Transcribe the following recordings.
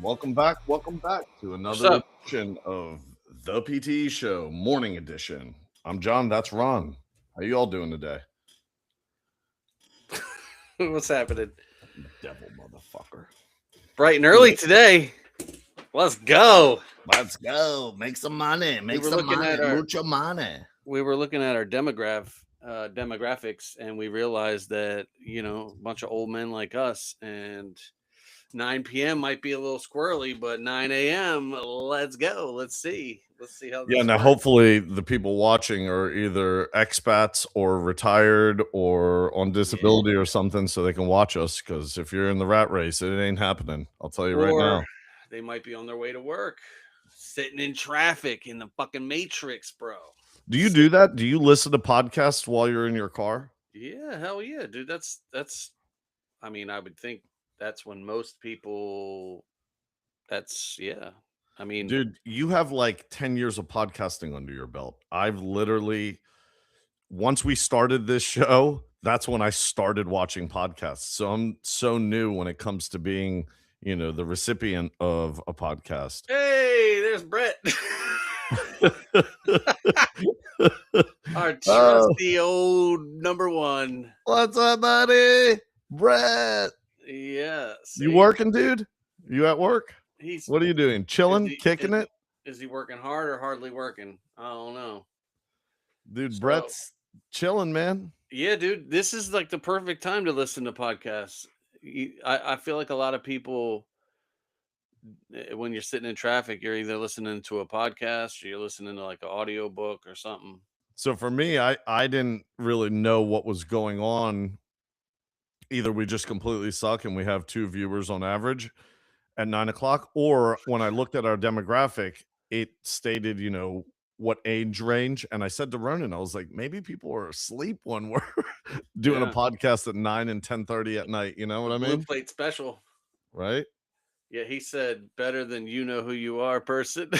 Welcome back. Welcome back to What's another up? edition of the PTE Show, morning edition. I'm John. That's Ron. How you all doing today? What's happening? Devil motherfucker. Bright and early today. Let's go. Let's go. Make some money. We Make were some looking money. at our Mucho money. demographics, and we realized that a bunch of old men like us, and 9 p.m. might be a little squirrely, but 9 a.m. Let's go. Let's see how Yeah, this now works. hopefully the people watching are either expats or retired or on Yeah. disability or something so they can watch us. Because if you're in the rat race, it ain't happening. I'll tell you right Or now. they might be on their way to work, sitting in traffic in the fucking Matrix, bro. Do you do that? Do you listen to podcasts while you're in your car? Yeah, hell yeah, dude. That's. I mean, I would think that's when most people. That's yeah. I mean, Dude, you have like 10 years of podcasting under your belt. I've literally, once we started this show, that's when I started watching podcasts. So I'm so new when it comes to being, the recipient of a podcast. hey, there's Brett, our Oh, trusty old number one. what's up, buddy? Brett. Yeah, You see, working, dude? You at work? he's What are you doing? is Chilling? he Kicking it? is he working hard or hardly working? I don't know. Dude, So Brett's chilling, man. yeah, dude, this is like the perfect time to listen to podcasts. I feel like a lot of people when you're sitting in traffic, you're either listening to a podcast or you're listening to like an audio book or something. So for me, I didn't really know what was going on. Either we just completely suck and we have 2 viewers on average at 9 o'clock, or when I looked at our demographic, it stated, what age range, and I said to Ronan, I was like, "Maybe people are asleep when we're doing a Yeah, podcast at 9 and 10:30 at night," you know the what I blue mean? plate special. Right? Yeah, he said better than you know who you are person.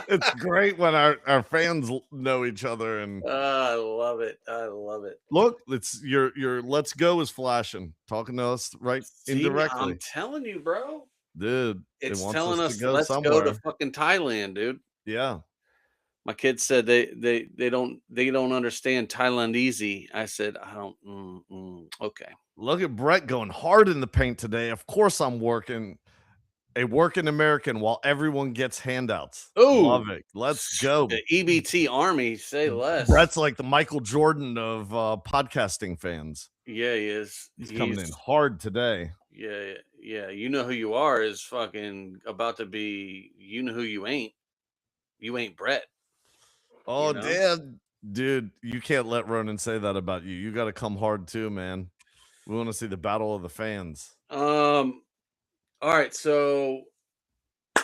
It's great when our fans know each other and I love it. I love it. look, it's your "Let's go" is flashing, talking to us right See, I'm indirectly. telling you, bro. Dude, it It's wants telling us to us go let's go to somewhere. fucking Thailand, dude. Yeah. My kids said they don't understand Thailand easy. I said I don't. Okay. Look at Brett going hard in the paint today. Of course, I'm working a working American while everyone gets handouts. Oh, Love it. Let's go. the EBT Army, say less. Brett's like the Michael Jordan of podcasting fans. Yeah, he is. He's coming in He's hard today. yeah, yeah. You know who you are is fucking about to be. You know who you ain't. You ain't Brett. You Oh, know. damn. Dude, you can't let Ronan say that about you. You got to come hard too, man. We want to see the battle of the fans. Um. All right. So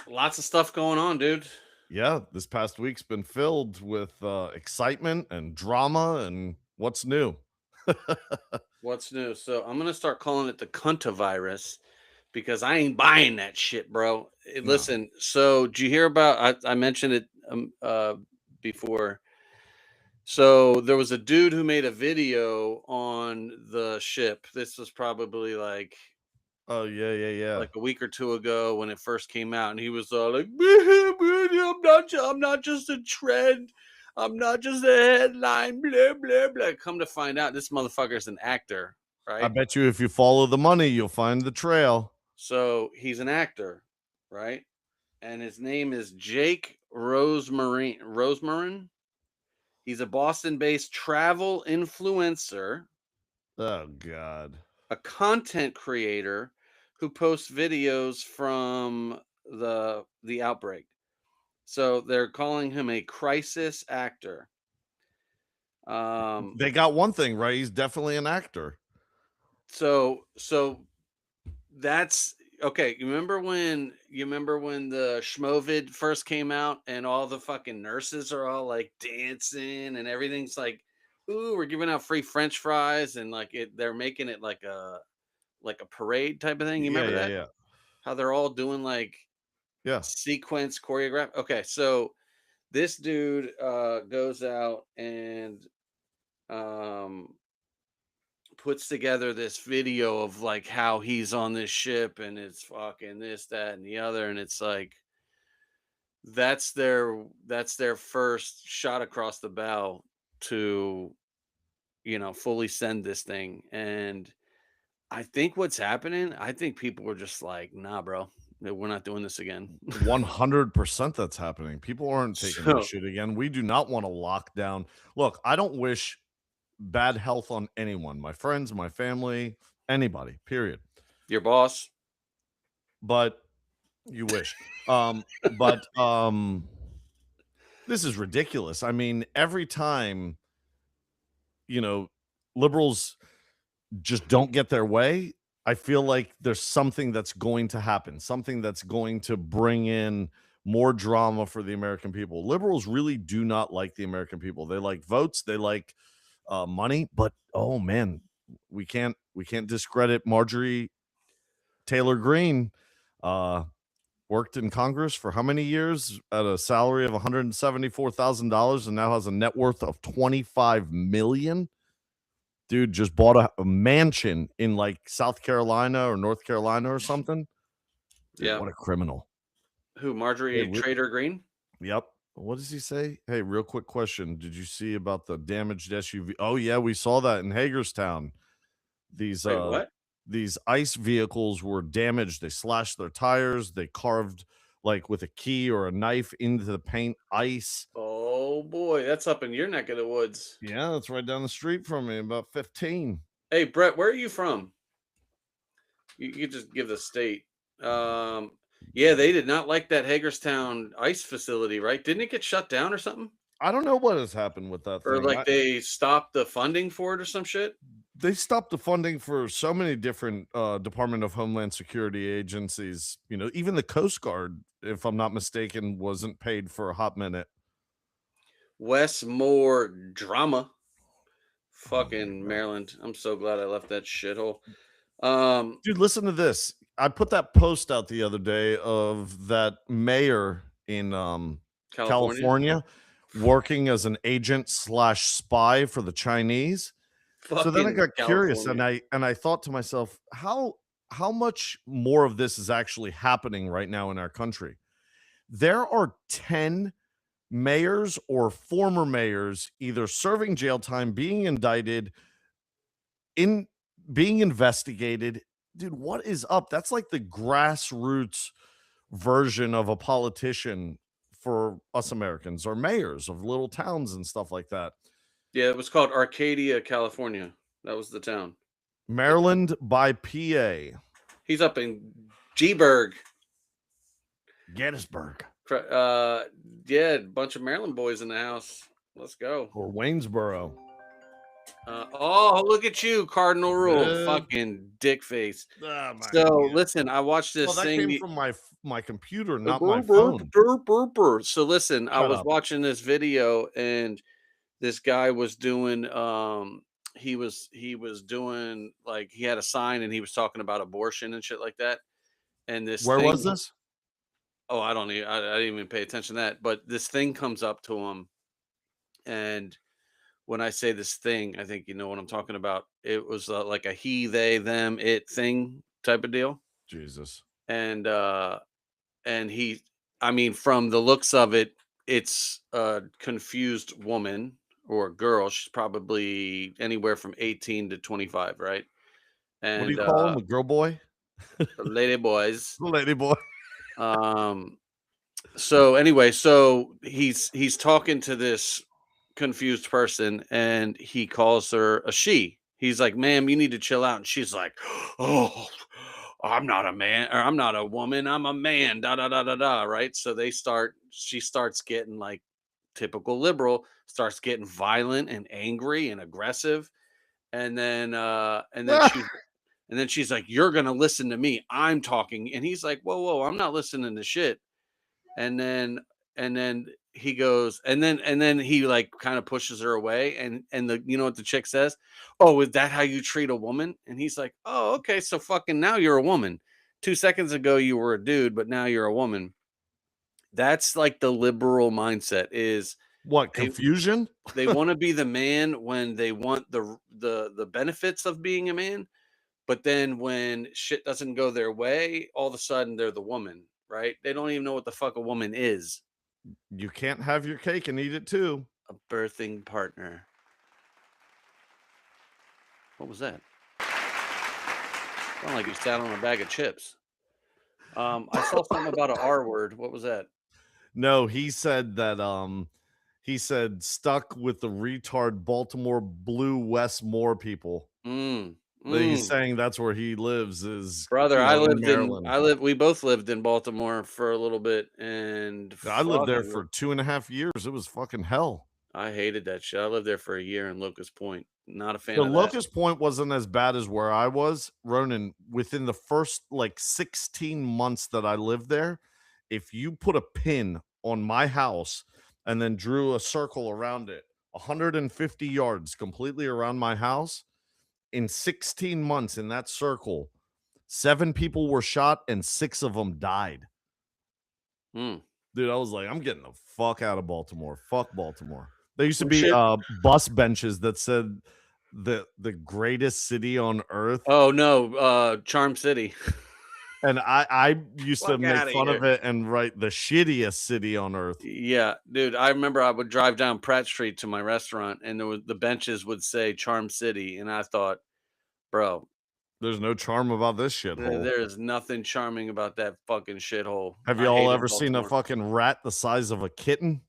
lots of stuff going on, dude. Yeah, this past week's been filled with excitement and drama and what's new. What's new? So I'm gonna start calling it the Cunta virus because I ain't buying that shit, bro. No. Listen. So did you hear about? I mentioned it before. So there was a dude who made a video on the ship. This was probably Oh, yeah, yeah, yeah. like a week or two ago when it first came out, and he was like, I'm not just a trend. I'm not just a headline. Blah blah blah." Come to find out, this motherfucker's an actor, I right? bet you if you follow the money, you'll find the trail. So he's an actor, right? And his name is Jake Rosemarine. Rosemarin. He's a Boston-based travel influencer, Oh god. a content creator who posts videos from the outbreak. So they're calling him a crisis actor. Um They got one thing right, he's definitely an actor. so that's okay. You remember when the Schmovid first came out and all the fucking nurses are all like dancing and everything's like, ooh, we're giving out free French fries and like they're making it like a parade type of thing. You Yeah, remember yeah, that? yeah. How they're all doing like Yeah. sequence choreograph. Okay, so this dude goes out and um puts together this video of like how he's on this ship and it's fucking this, that, and the other, and it's like that's their first shot across the bow to fully send this thing. And I think what's happening, I think people were just like, nah, bro, we're not doing this again. 100% that's happening. People aren't taking this So shit again. We do not want to lock down. Look, I don't wish bad health on anyone, my friends, my family, anybody, period. your boss. But you wish. But this is ridiculous. I mean, every time, you know, liberals just don't get their way, I feel like there's something that's going to happen, something that's going to bring in more drama for the American people. Liberals really do not like the American people. They like votes, they like money, but oh man, we can't discredit Marjorie Taylor Greene. Uh, Worked in Congress for how many years at a salary of $174,000 and now has a net worth of 25 million. Dude just bought a mansion in like South Carolina or North Carolina or something. Dude, Yeah. what a criminal. Who? Hey, Marjorie Trader Green? yep. What does he say? Hey, real quick question. Did you see about the damaged SUV? Oh yeah, we saw that in Hagerstown. These Wait, what? these ICE vehicles were damaged. They slashed their tires. They carved like with a key or a knife into the paint ice. Oh boy, that's up in your neck of the woods. Yeah, that's right down the street from me, about 15. Hey, Brett, where are you from? You could just give the state. Um, yeah, they did not like that Hagerstown ice facility, right? Didn't it get shut down or something? I don't know what has happened with that Or thing. like they stopped the funding for it or some shit? They stopped the funding for so many different Department of Homeland Security agencies. Even the Coast Guard, if I'm not mistaken, wasn't paid for a hot minute. Westmore drama. Oh my Fucking God. Maryland. I'm so glad I left that shithole. Um, Dude, listen to this. I put that post out the other day of that mayor in California. California working as an agent slash spy for the Chinese. So then I Fucking got curious and California. I thought to myself, how much more of this is actually happening right now in our country? There are 10 mayors or former mayors either serving jail time, being indicted, in being investigated. Dude, what is up? That's like the grassroots version of a politician for us Americans, or mayors of little towns and stuff like that. Yeah, it was called Arcadia, California. That was the town. Maryland by PA. He's up in G-Burg. Gettysburg Yeah, a bunch of Maryland boys in the house. Let's go. or Waynesboro. Oh, look at you, Cardinal Rule, Uh, fucking dick face. oh my So God. listen, I watched Well, this that thing. came from my computer, not my Burp, burp, phone. burp, burp, burp. So listen, I Shut was up. watching this video and this guy was doing he was doing like he had a sign and he was talking about abortion and shit like that. And this Where was thing, this? oh, I didn't even pay attention to that, but this thing comes up to him. And when I say this thing, I think you know what I'm talking about. It was like a he, they, them, it thing type of deal. Jesus. And and he, I mean, from the looks of it, it's a confused woman or a girl. She's probably anywhere from 18 to 25, right? What do you And call him? A girl boy? lady boys. Lady boy. Um, so anyway, so he's talking to this confused person and he calls her a she. He's like, "Ma'am, you need to chill out." And she's like, "Oh, I'm not a man, or I'm not a woman, I'm a man." Da da da da da. Right. So she starts getting like typical liberal, starts getting violent and angry and aggressive. And then she's like, "You're gonna listen to me. I'm talking." And he's like, "Whoa, whoa, I'm not listening to shit." And then he goes, and then he like kind of pushes her away, and the you know what the chick says? "Oh, is that how you treat a woman?" And he's like, "Oh, okay, so fucking now you're a woman. 2 seconds ago you were a dude, but now you're a woman." That's like the liberal mindset is What, They confusion? they want to be the man when they want the benefits of being a man, but then when shit doesn't go their way, all of a sudden they're the woman, right? They don't even know what the fuck a woman is. You can't have your cake and eat it too. A birthing partner. What was that? Sounded like you sat on a bag of chips. I saw something about a R word. What was that? No, he said that, he said, "Stuck with the retard Baltimore Blue Westmore people." Mm, That he's mm. saying that's where he lives is, Brother, in Maryland. we both lived in Baltimore for a little bit, and Yeah, I lived there fucking for 2.5 years. It was fucking hell. I hated that shit. I lived there for a year in Locust Point. Not a The fan of that. Locust Point wasn't as bad as where I was, Ronan. Within the first, like, 16 months that I lived there, if you put a pin on my house and then drew a circle around it, 150 yards completely around my house, in 16 months in that circle, 7 people were shot and 6 of them died. Mm. Dude, I was like, "I'm getting the fuck out of Baltimore. Fuck Baltimore." There used to Some be, shit. bus benches that said the greatest city on earth, Oh no, Charm City. and I used to Fuck make out of fun of here. it and write the shittiest city on earth. Yeah, dude. I remember I would drive down Pratt Street to my restaurant, and the benches would say Charm City, and I thought, bro, There's no charm about this shithole. there is nothing charming about that fucking shithole. Have I y'all hated ever seen a Baltimore. fucking rat the size of a kitten?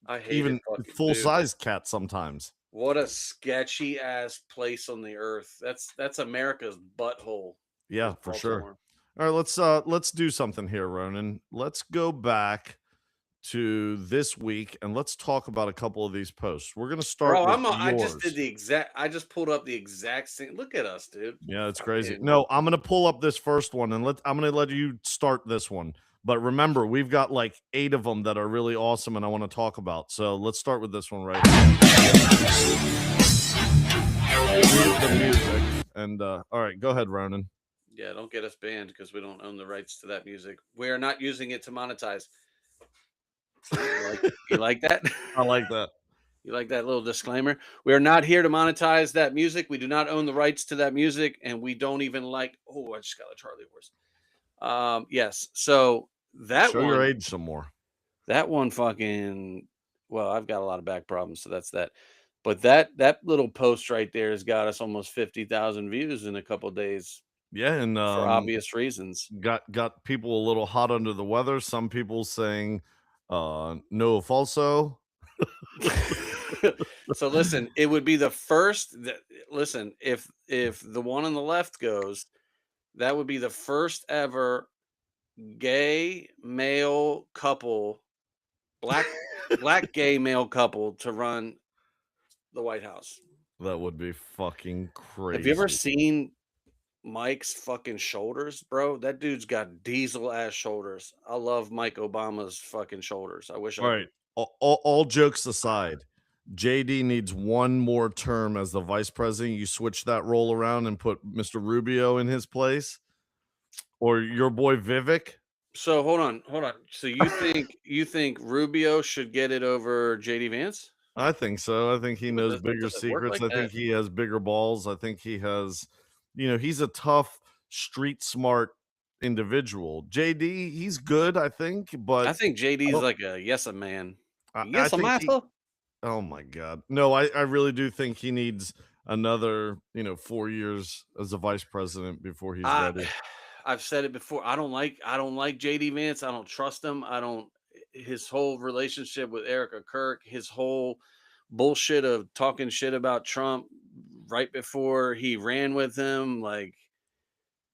I hated Even fucking dude. full-size cat sometimes. What a sketchy ass place on the earth. That's America's butthole. Yeah, Is for sure. Baltimore. All right, let's do something here, Ronan. Let's go back to this week and let's talk about a couple of these posts. We're gonna start Bro, with I just did yours. the exact I just pulled up the exact same. Look at us, dude. Yeah, it's crazy. Fucking No, I'm gonna pull up this first one and I'm gonna let you start this one. But remember, we've got like 8 of them that are really awesome and I want to talk about. So let's start with this one right here. Mute the music. And all right, go ahead, Ronan. yeah, don't get us banned because we don't own the rights to that music. We are not using it to monetize. See, you like that? I like that. You like that little disclaimer? We are not here to monetize that music. We do not own the rights to that music, and we don't even like. Oh, I just got a Charlie horse. Yes. So Show your age some more. that one, fucking. Well, I've got a lot of back problems, so that's that. But that little post right there has got us almost 50,000 views in a couple days Yeah, and for obvious reasons. got people a little hot under the weather. Some people saying no falso. So listen, it would be the first that listen, if the one on the left goes, that would be the first ever gay male couple, black black gay male couple to run the White House. That would be fucking Have you ever crazy. seen Mike's fucking shoulders, bro? That dude's got diesel ass shoulders. I love Mike Obama's fucking shoulders. I wish All I right. could. All jokes aside, JD needs one more term as the vice president. You switch that role around and put Mr. Rubio in his place, or your boy Vivek. So hold on. So you think Rubio should get it over JD Vance? I think so. I think he knows That bigger doesn't work secrets. like I that. think he has bigger balls. I think he has, he's a tough, street smart individual. JD, he's good, I think, I but think I JD's don't. like a yes a man. I Yes a think he. master. Oh my god, no! I really do think he needs another 4 years as a vice president before he's I ready. I've said it before. I don't like JD Vance. I don't trust him. I don't his whole relationship with Erica Kirk, his whole bullshit of talking shit about Trump right before he ran with him, like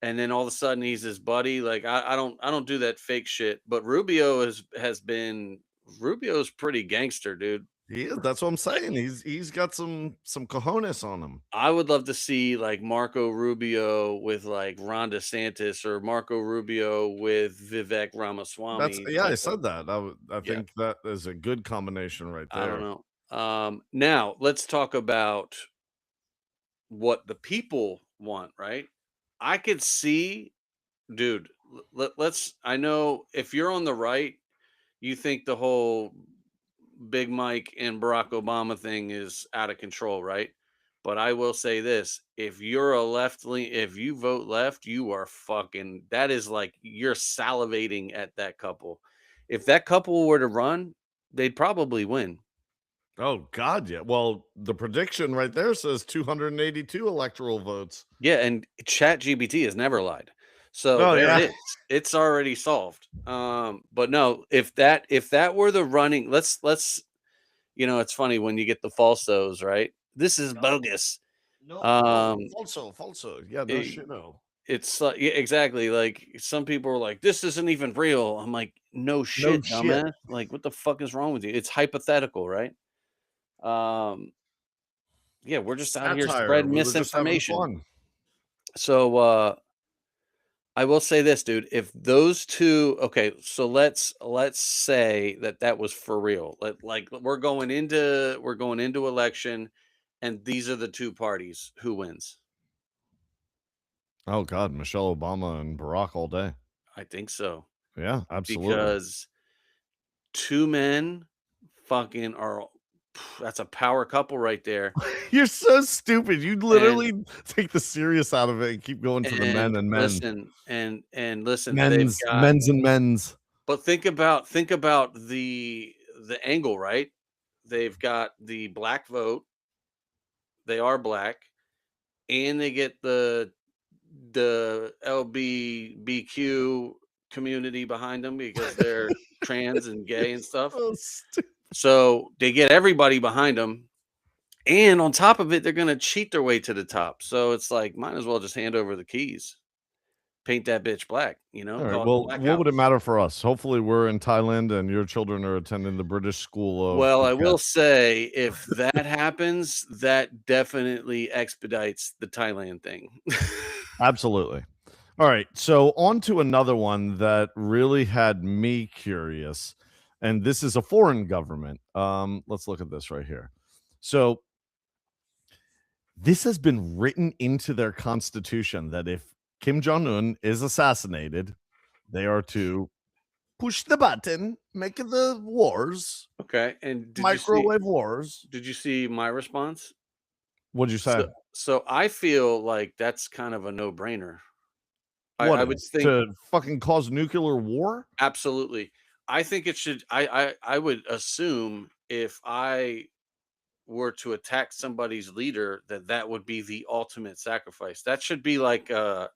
and then all of a sudden he's his buddy. Like I don't do that fake shit. But Rubio has been Rubio's pretty gangster, dude. He is. That's what I'm saying. He's got some cojones on him. I would love to see like Marco Rubio with like Ron DeSantis or Marco Rubio with Vivek That's Ramaswamy yeah. I type of said that. I yeah. think that is a good combination right I don't there. know. Now let's talk about what the people want, right? I could see, dude. Let's. I know if you're on the right, you think the whole Big Mike and Barack Obama thing is out of control, right? But I will say this, if you're a if you vote left, you are fucking that is like you're salivating at that couple. If that couple were to run, they'd probably win. Oh God, yeah. Well, the prediction right there says 282 electoral votes. Yeah, and ChatGPT has never lied. So Oh there it yeah. is. It's already solved. But no, if that were the running, let's it's funny when you get the falsos, right? This is No, bogus. no, Um, falso. Yeah, no it, shit, no. it's like yeah, exactly like some people are like, this isn't even real. I'm like, no No shit, shit. dumbass. Like, what the fuck is wrong with you? It's hypothetical, right? Um, yeah, we're just out here Satire. spreading We were just having misinformation. fun. So I will say this, dude. If those two, okay, so let's say that that was for real. Like we're going into election, and these are the two parties. Who wins? Oh God, Michelle Obama and Barack all day. I think so Yeah, absolutely. because two men fucking are. That's a power couple right there. You're so stupid. You And literally take the serious out of it and keep going to the men and and men. listen and listen. They've Men's, got. men's and men's. But think about the angle, right? They've got the black vote. They are black, and they get the LBBQ community behind them because they're trans and gay and stuff. So stupid. So they get everybody behind them, and on top of it, they're gonna cheat their way to the top. So it's like, might as well just hand over the keys, paint that bitch black, All right. call it the Well, Black what would it House. matter for us? Hopefully, we're in Thailand and your children are attending the British School of Well, I Phuket. will say if that happens, that definitely expedites the Thailand thing. Absolutely. All right. So, on to another one that really had me curious. And this is a foreign government. Let's look at this right here. So, this has been written into their constitution that if Kim Jong un is assassinated, they are to push the button, make the wars, Okay, and microwave wars. did you see my response? What'd you say? So I feel like that's kind of a no-brainer. What I would is think to fucking cause nuclear war? absolutely. I think it should I would assume if I were to attack somebody's leader that that would be the ultimate sacrifice. That should be like a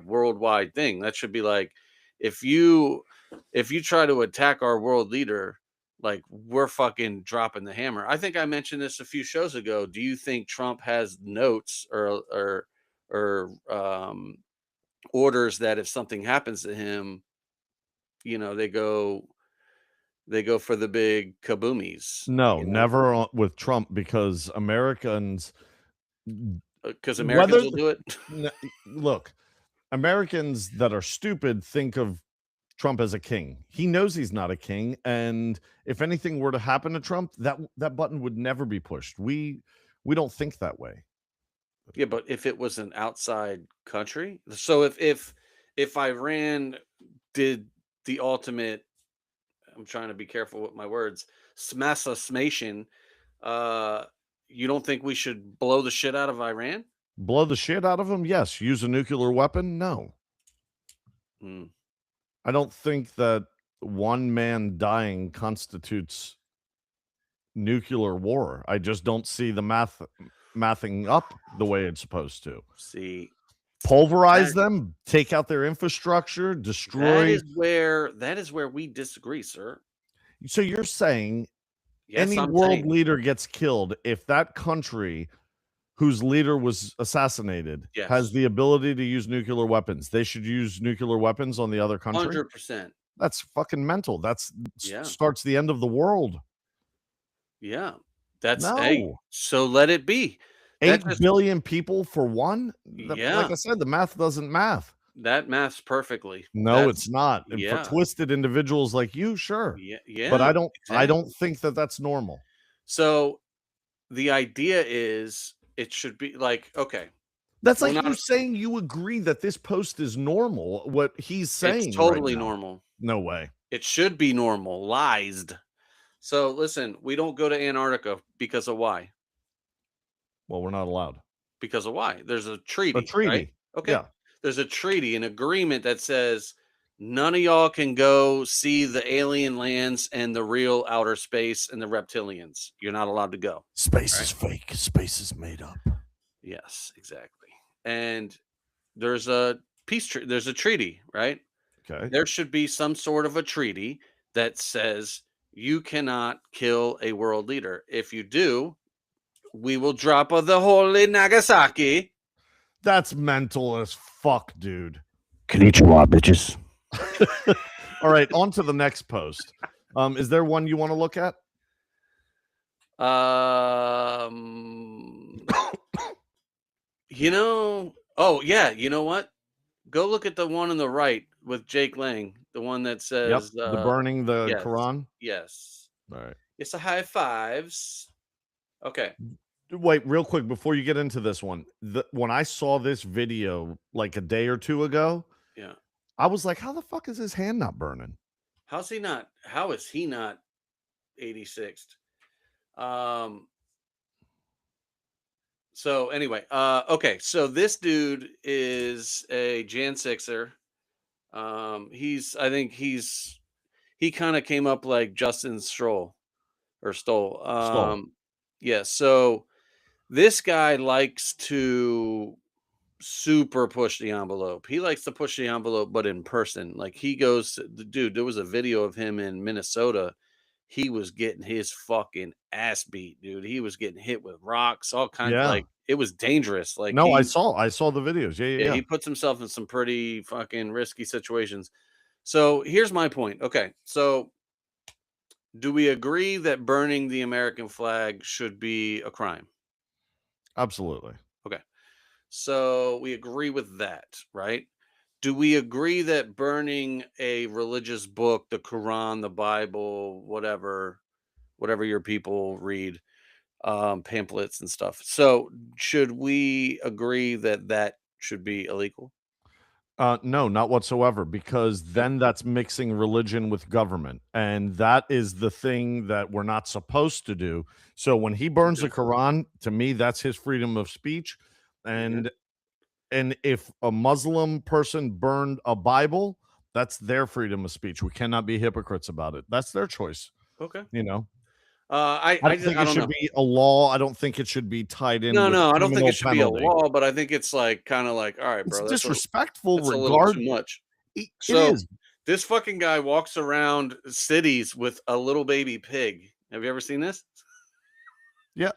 worldwide thing. That should be like if you if you try to attack our world leader, like we're fucking dropping the hammer. I think I mentioned this a few shows ago. Do you think Trump has notes or orders that if something happens to him, they go for the big kaboomies, No, never with Trump because Americans, because whether Americans will do it. n- look, Americans that are stupid think of Trump as a king. He knows he's not a king, and if anything were to happen to Trump, that button would never be pushed. We don't think that way. Yeah, but if it was an outside country, so if Iran did the ultimate, I'm trying to be careful with my words, smashation, uh, you don't think we should blow the shit out of Iran? Blow the shit out of him? Yes. Use a nuclear weapon? No. Mm. I don't think that one man dying constitutes nuclear war. I just don't see the mathing up the way it's supposed to. See, Pulverize that, them, take out their infrastructure, that destroy. is where we disagree, sir. So you're saying Yes, any I'm world saying leader gets killed if that country whose leader was assassinated has yes, the ability to use nuclear weapons. They should use nuclear weapons on the other country. 100%. That's fucking mental. That's Yeah, starts the end of the world. yeah. That's hey. No. So let it be. That 8 just billion people for one? Like yeah. I said, the math doesn't math. That maths perfectly. No, That's it's not. And for yeah, twisted individuals like you, sure. yeah, But yeah, I don't exactly. think that that's normal. So the idea is it should be like, okay, That's we're like you not saying you agree that this post is normal, what he's it's saying right totally now. normal. No way. It should be normalized. So listen, we don't go to Antarctica because of why? Well, we're not allowed. Because of why? There's a A treaty, right? treaty. Okay. Yeah. There's a treaty, an agreement that says none of y'all can go see the alien lands and the real outer space and the reptilians. You're not allowed to go. Space Right? is fake. Space is made up. Yes, exactly. And there's a there's a treaty, right? Okay. There should be some sort of a treaty that says you cannot kill a world leader. If you do, we will drop the holy Nagasaki. That's mental as fuck, dude. Konnichiwa, bitches. All right, on to the next post. Is there one you want to look at? Oh yeah, you know what? Go look at the one on the right with Jake Lang, the one that Yep. says The burning the yes, Quran. yes. All right. It's a high fives. Okay. Wait, real quick before you get into this one. When I saw this video like a day or two ago, Yeah. I was like, how the fuck is his hand not burning? How is he not 86th? So anyway, okay. So this dude is a Jan Sixer. He kind of came up like Justin Stroll or Stoll. Stoll. Yeah. So this guy likes to super push the envelope. He likes to push the envelope, but in person. Like dude, there was a video of him in Minnesota. He was getting his fucking ass beat, dude. He was getting hit with rocks, all kinds Yeah. like it was dangerous. Like No, I saw the videos. Yeah. he puts himself in some pretty fucking risky situations. So here's my point. Okay. So do we agree that burning the American flag should be a crime? Absolutely. Okay. So we agree with that, right? Do we agree that burning a religious book, the Quran, the Bible, whatever your people read, pamphlets and stuff. So should we agree that that should be illegal? No, not whatsoever, because Okay. then that's mixing religion with government. And that is the thing that we're not supposed to do. So when he burns the Okay. Quran, to me, that's his freedom of speech. Okay. And if a Muslim person burned a Bible, that's their freedom of speech. We cannot be hypocrites about it. That's their choice. Okay. You know, I just I it don't should know. be a law. I don't think it should be tied in No, with no, I don't think criminal it should be a penalty. law, but I think it's like kind of like, all right, It's bro, disrespectful that's a little regard. too much. It So is. this fucking guy walks around cities with a little baby pig. Have you ever seen this? Yeah.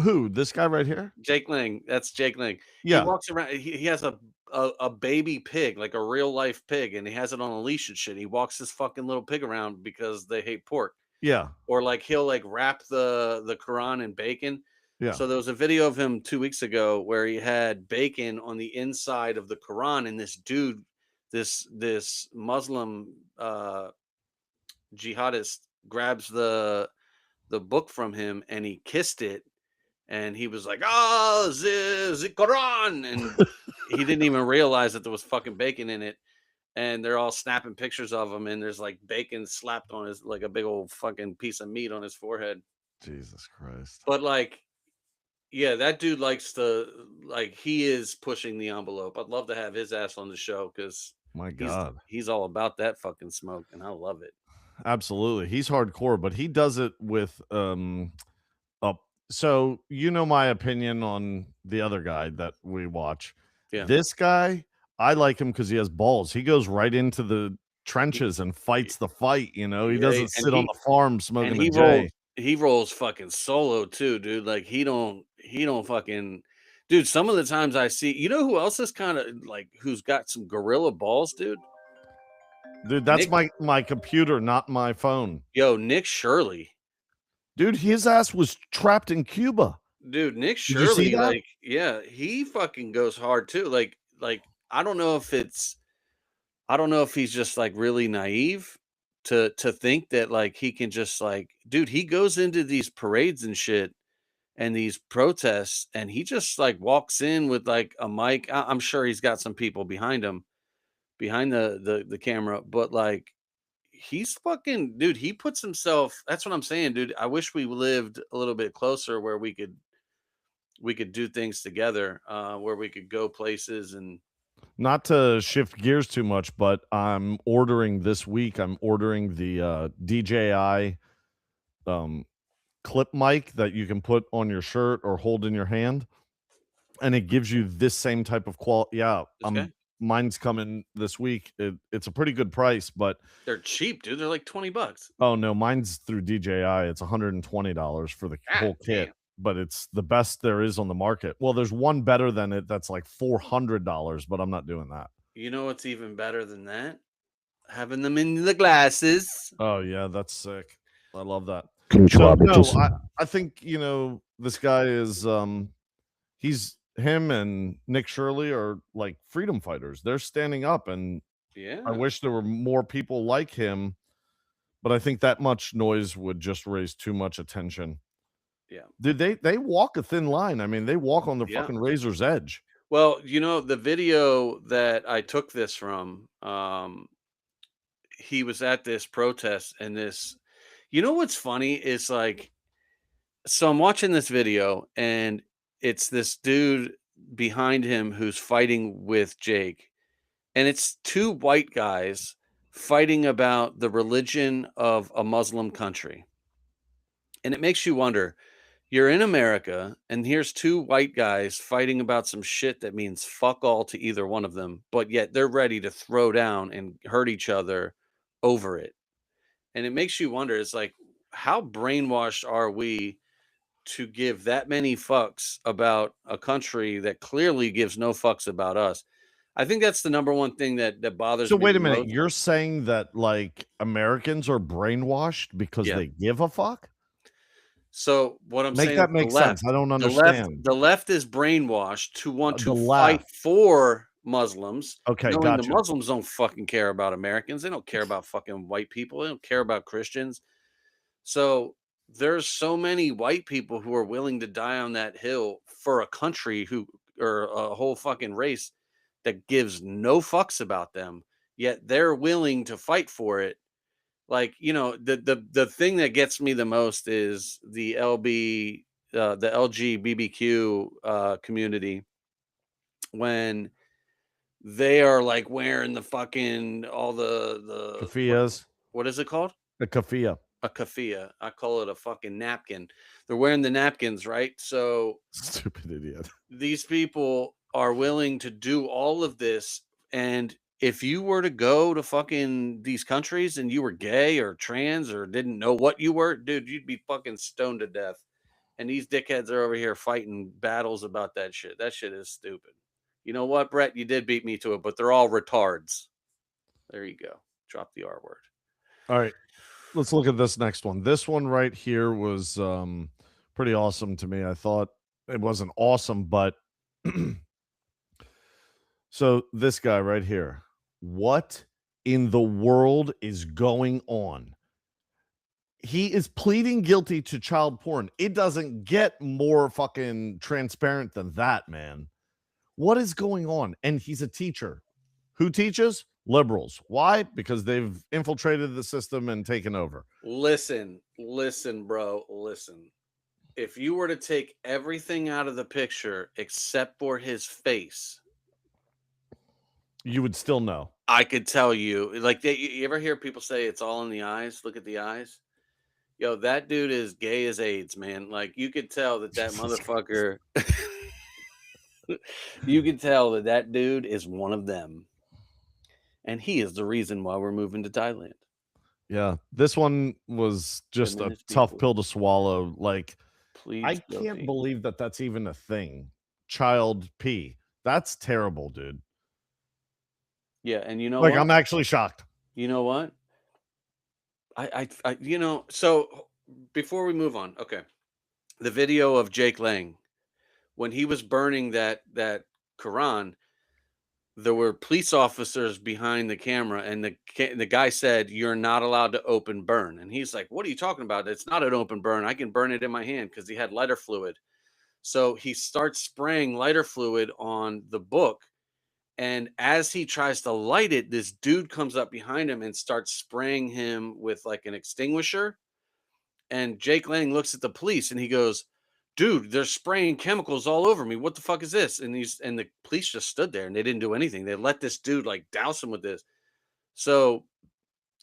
Who? This guy right here? Jake Lang. That's Jake Lang. He Yeah. walks around. He has a baby pig, like a real life pig, and he has it on a leash and shit. He walks this fucking little pig around because they hate pork. Yeah. Or like he'll like wrap the Quran in bacon. Yeah. So there was a video of him 2 weeks ago where he had bacon on the inside of the Quran, and this dude, this Muslim jihadist, grabs the book from him and he kissed it, and he was like, "Oh, the Quran," and he didn't even realize that there was fucking bacon in it. And they're all snapping pictures of him, and there's like bacon slapped on his like a big old fucking piece of meat on his forehead. Jesus Christ. But like, yeah, that dude likes to he is pushing the envelope. I'd love to have his ass on the show because My he's God. he's all about that fucking smoke, and I love it. Absolutely. He's hardcore, but he does it with so you know my opinion on the other guy that we watch. Yeah. This guy, I like him because he has balls. He goes right into the trenches and fights the fight, you know. He Yeah, doesn't and sit on the farm smoking and a J. he rolls fucking solo too, dude. Like he don't fucking dude. Some of the times I see, you know who else is kind of like who's got some gorilla balls, dude? Dude, that's Nick, my computer, not my phone. Nick Shirley. Dude, his ass was trapped in Cuba. Dude, Nick Did you see Shirley, that? like, yeah, he fucking goes hard too. Like I don't know if he's just like really naive to think that like he can just like, dude, he goes into these parades and shit and these protests, and he just like walks in with like a mic. I'm sure he's got some people behind him, behind the camera, but like he's fucking dude. He puts himself. That's what I'm saying, dude. I wish we lived a little bit closer where we could do things together, where we could go places and Not to shift gears too much, but I'm ordering this week. I'm ordering the DJI clip mic that you can put on your shirt or hold in your hand, and it gives you this same type of quality. Yeah, this guy. mine's coming this week. It's a pretty good price, but They're cheap, dude. They're like $20. oh no, mine's through DJI. It's $120 for the God whole kit, damn. but it's the best there is on the market. Well, there's one better than it that's like $400, but I'm not doing that. You know what's even better than that? Having them in the glasses. Oh yeah, that's sick. I love that. Konnichiwa, So no, bitches. I think this guy is he's him and Nick Shirley are like freedom fighters. They're standing up, and I Yeah. wish there were more people like him, but I think that much noise would just raise too much attention. Yeah. Dude, they walk a thin line. I mean, they walk on the Yeah. fucking razor's edge. Well, the video that I took this from, he was at this protest and this, what's funny is like, so I'm watching this video and it's this dude behind him who's fighting with Jake. And it's two white guys fighting about the religion of a Muslim country. And it makes you wonder, you're in America and here's two white guys fighting about some shit that means fuck all to either one of them, but yet they're ready to throw down and hurt each other over it. And it makes you wonder, it's like, how brainwashed are we to give that many fucks about a country that clearly gives no fucks about us? I think that's the number one thing that bothers So me wait the a minute, most. you're saying that like Americans are brainwashed because Yeah. they give a fuck? So what I'm Make saying that is the make left, sense. I don't the left, understand. the left is brainwashed to want The to fight left. for Muslims, Okay, knowing the gotcha. Muslims don't fucking care about Americans. They don't care about fucking white people. They don't care about Christians. So there's so many white people who are willing to die on that hill for a country or a whole fucking race that gives no fucks about them, yet they're willing to fight for it. Like, the thing that gets me the most is the LGBTQ community, when they are like wearing the fucking all the Kafias. what is it called? The kafia. A kafia. I call it a fucking napkin. They're wearing the napkins, right? So Stupid idiot. these people are willing to do all of this. And if you were to go to fucking these countries and you were gay or trans or didn't know what you were, dude, you'd be fucking stoned to death. And these dickheads are over here fighting battles about that shit. That shit is stupid. You know what, Brett? You did beat me to it, but they're all retards. There you go. Drop the R word. All right. Let's look at this next one. This one right here was pretty awesome to me. I thought it wasn't awesome, but so this guy right here. What in the world is going on? He is pleading guilty to child porn. It doesn't get more fucking transparent than that, man. What is going on? And he's a teacher. Who teaches? Liberals. Why? Because they've infiltrated the system and taken over. Listen, bro, listen. If you were to take everything out of the picture except for his face, You would still know. I could tell you. Like, you ever hear people say it's all in the eyes? Look at the eyes. Yo, that dude is gay as AIDS, man. Like, you could tell that Jesus motherfucker. You could tell that dude is one of them, and he is the reason why we're moving to Thailand. Yeah, this one was just a Feminist tough people. pill to swallow. Like, I Please, can't believe that that's even a thing. Child P. That's terrible, dude. Yeah, and you know Like, what? I'm actually shocked. You know what? So before we move on, okay. The video of Jake Lang, when he was burning that Quran, there were police officers behind the camera, and the guy said, "You're not allowed to open burn." And he's like, "What are you talking about? It's not an open burn. I can burn it in my hand," because he had lighter fluid. So he starts spraying lighter fluid on the book, And as he tries to light it, this dude comes up behind him and starts spraying him with like an extinguisher. And Jake Lang looks at the police and he goes, "Dude, they're spraying chemicals all over me. What the fuck is this?" And the police just stood there and they didn't do anything. They let this dude like douse him with this. So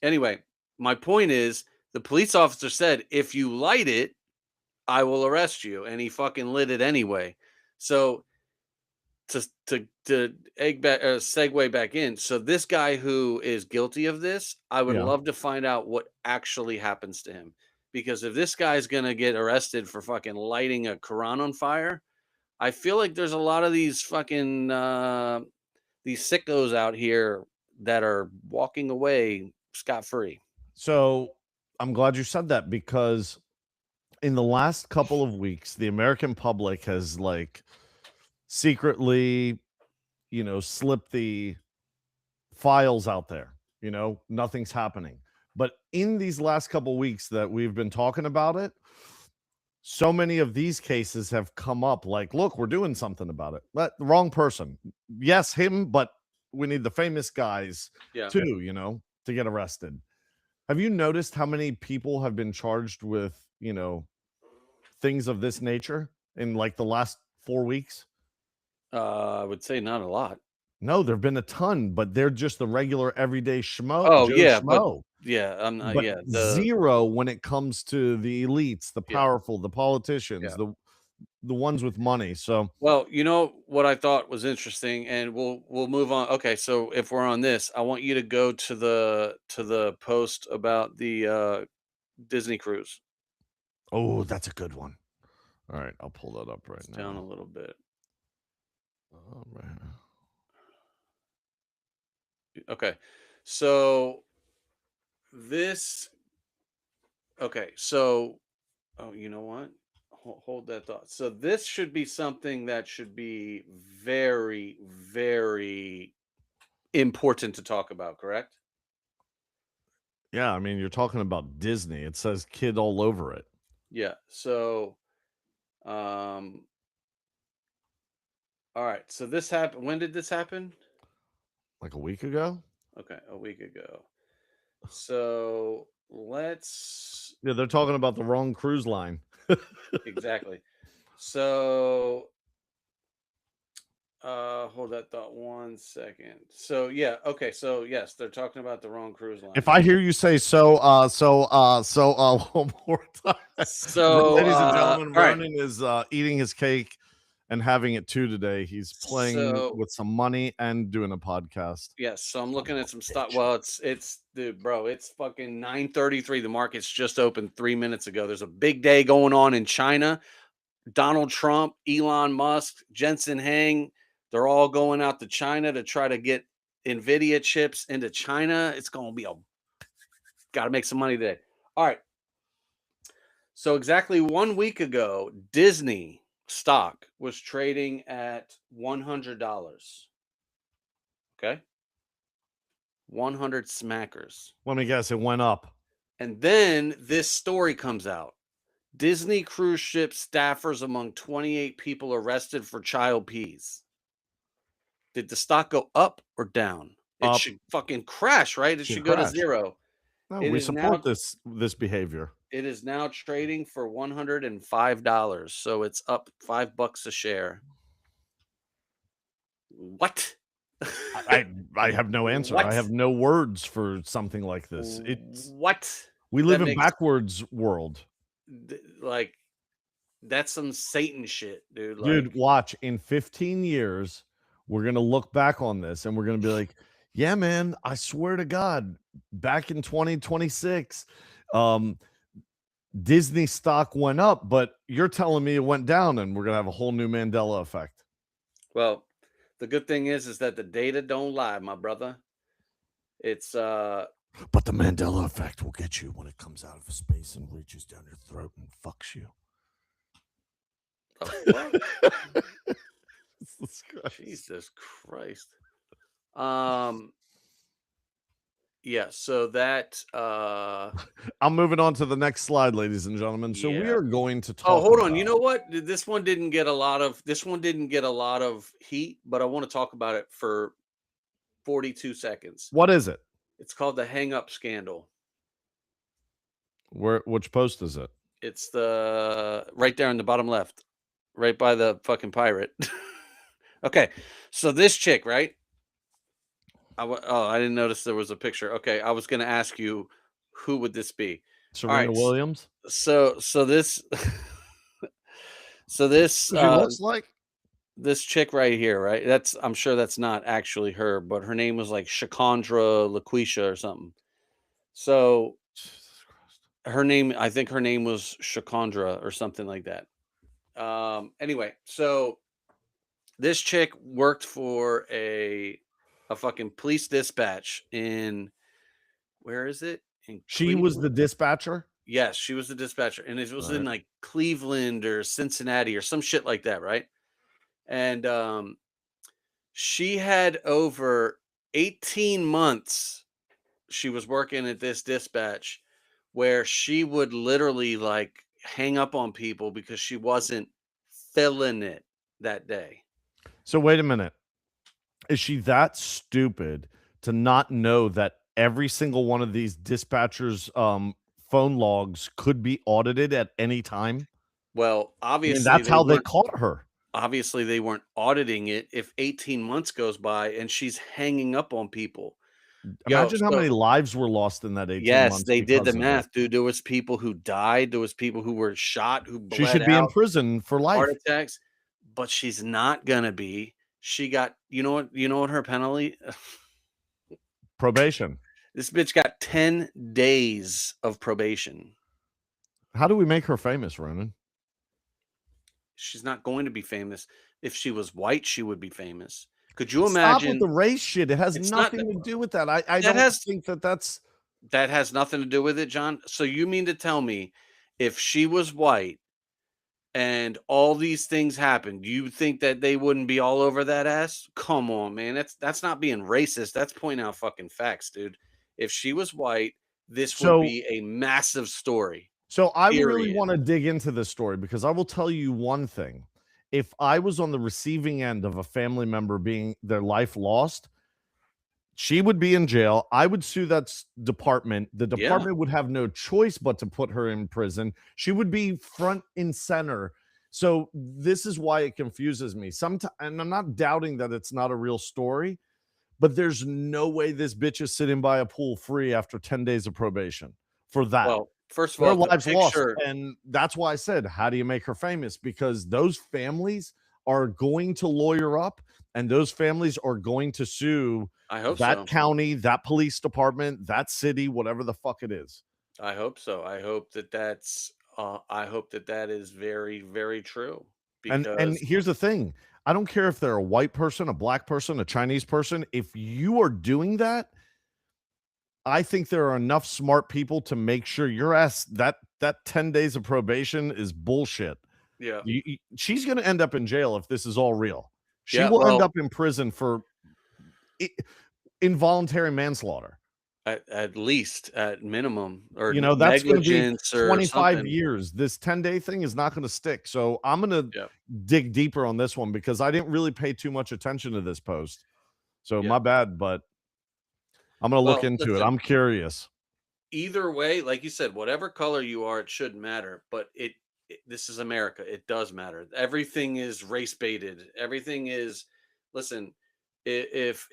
anyway, my point is the police officer said, "If you light it, I will arrest you." And he fucking lit it anyway. So to segue back in. So this guy who is guilty of this, I would Yeah. love to find out what actually happens to him. Because if this guy's gonna get arrested for fucking lighting a Quran on fire, I feel like there's a lot of these fucking these sickos out here that are walking away scot free. So I'm glad you said that, because in the last couple of weeks, the American public has like secretly, slipped the files out there. Nothing's happening. But in these last couple weeks that we've been talking about it, so many of these cases have come up like, look, we're doing something about it. But the wrong person. Yes, him, but we need the famous guys Yeah. too, to get arrested. Have you noticed how many people have been charged with, things of this nature in like the last 4 weeks? I would say not a lot. No, there've been a ton, but they're just the regular everyday schmo. Oh, Joe yeah, but Schmo. yeah, I'm not. But Yeah, zero when it comes to the elites, the Yeah. powerful, the politicians, Yeah. the ones with money. So Well, you know what I thought was interesting, and we'll move on. Okay, so if we're on this, I want you to go to the post about the Disney cruise. oh, that's a good one. All right, I'll pull that up right It's down a now. little bit. All right. Okay, so this. Okay, so you know what? Hold that thought. So this should be something that should be very, very important to talk about. Correct? Yeah, I mean, you're talking about Disney. It says kid all over it. Yeah. So, um, all right. So this happened. When did this happen? Like a week ago? Okay, a week ago. So let's Yeah, they're talking about the wrong cruise line. exactly. So hold that thought 1 second. So yeah, okay. So yes, they're talking about the wrong cruise line. If I hear you say one more time. So Ladies and gentlemen, all right. Ronan is eating his cake and having it too today. He's playing So with some money and doing a podcast. yes, so I'm looking at some stuff. Well, it's dude, bro, it's fucking 9:33. The market's just opened 3 minutes ago. There's a big day going on in China. Donald Trump, Elon Musk, Jensen Hang, they're all going out to China to try to get Nvidia chips into China. It's going to be got to make some money today. All right. So exactly 1 week ago, Disney stock was trading at $100. Okay? 100 smackers. Let me guess, it went up. And then this story comes out. Disney cruise ship staffers among 28 people arrested for child peas. Did the stock go up or down? It Up. should fucking crash, right? It should go to crash. zero. No, It we is support now- this behavior. It is now trading for $105. So it's up $5 a share. What? I have no answer. What? I have no words for something like this. It's what? we live That in makes- backwards world. Like, that's some Satan shit, dude. Like, Dude, watch, in 15 years, we're going to look back on this and we're going to be like, yeah, man, I swear to God, back in 2026, Disney stock went up, but you're telling me it went down, and we're going to have a whole new Mandela effect. well, the good thing is that the data don't lie, my brother. It's But the Mandela effect will get you when it comes out of space and reaches down your throat and fucks you. Jesus Christ. Yeah, so that I'm moving on to the next slide, ladies and gentlemen. So we Yeah. are going to talk. oh, hold on. about- You know what? This one didn't get a lot of heat, but I want to talk about it for 42 seconds. What is it? It's called the hang up scandal. Which post is it? It's the right there in the bottom left, right by the fucking pirate. Okay, so this chick, right? I didn't notice there was a picture. Okay, I was gonna ask you, who would this be? All Serena right, Williams? so this, so this, She looks like this chick right here, right? I'm sure that's not actually her, but her name was like Shakondra LaQuisha or something. So Jesus Christ. I think her name was Shakondra or something like that. Anyway, so this chick worked for a fucking police dispatch in, where is it? In She was Cleveland? the dispatcher? Yes, she was the dispatcher, and it was in Right. like Cleveland or Cincinnati or some shit like that, right? And she had over 18 months she was working at this dispatch where she would literally like hang up on people because she wasn't feeling it that day. So wait a minute. Is she that stupid to not know that every single one of these dispatchers phone logs could be audited at any time? Well, I mean, obviously that's they how they weren't caught her. obviously they weren't auditing it if 18 months goes by and she's hanging up on people. Yo, Imagine how so many lives were lost in that 18 yes, months they did the because of it. math, dude. There was people who died, there was people who were shot, who She bled should be in out, prison for heart life. attacks, but she's not gonna be. She got, you know what her penalty? Probation. This bitch got 10 days of probation. How do we make her famous, Ronan? She's not going to be famous. If she was white, she would be famous. Could you Stop with the imagine? race shit. It has It's not nothing to do with that. I that don't has think that's that has nothing to do with it, John. So you mean to tell me if she was white and all these things happened, you think that they wouldn't be all over that ass? Come on, man. That's not being racist. That's pointing out fucking facts, dude. If she was white, this would so. be a massive story. So I really Period. want to dig into this story because I will tell you one thing. If I was on the receiving end of a family member being their life lost, she would be in jail. I would sue that department. The Yeah. department would have no choice but to put her in prison. She would be front and center. So this is why it confuses me. Sometimes, and I'm not doubting that it's not a real story, but there's no way this bitch is sitting by a pool free after 10 days of probation for that. Well, first of Their all, the lives lost. picture, And that's why I said, how do you make her famous? Because those families are going to lawyer up and those families are going to sue I hope that so. county, that police department, that city, whatever the fuck it is. I hope so. I hope that that is very, very true And because here's the thing. I don't care if they're a white person, a black person, a Chinese person. If you are doing that, I think there are enough smart people to make sure your ass that 10 days of probation is bullshit. yeah, She's going to end up in jail if this is all real. She yeah. will end Well, up in prison for involuntary manslaughter. at least at minimum or You know, that's going to be negligence or 25 something. years. This 10-day thing is not going to stick. So I'm going to Yeah, dig deeper on this one because I didn't really pay too much attention to this post. So yeah. my bad, but I'm going to look Well, into it. listen, I'm curious. either way, like you said, whatever color you are, it shouldn't matter. But this is America. It does matter. Everything is race baited. Everything is. Listen, if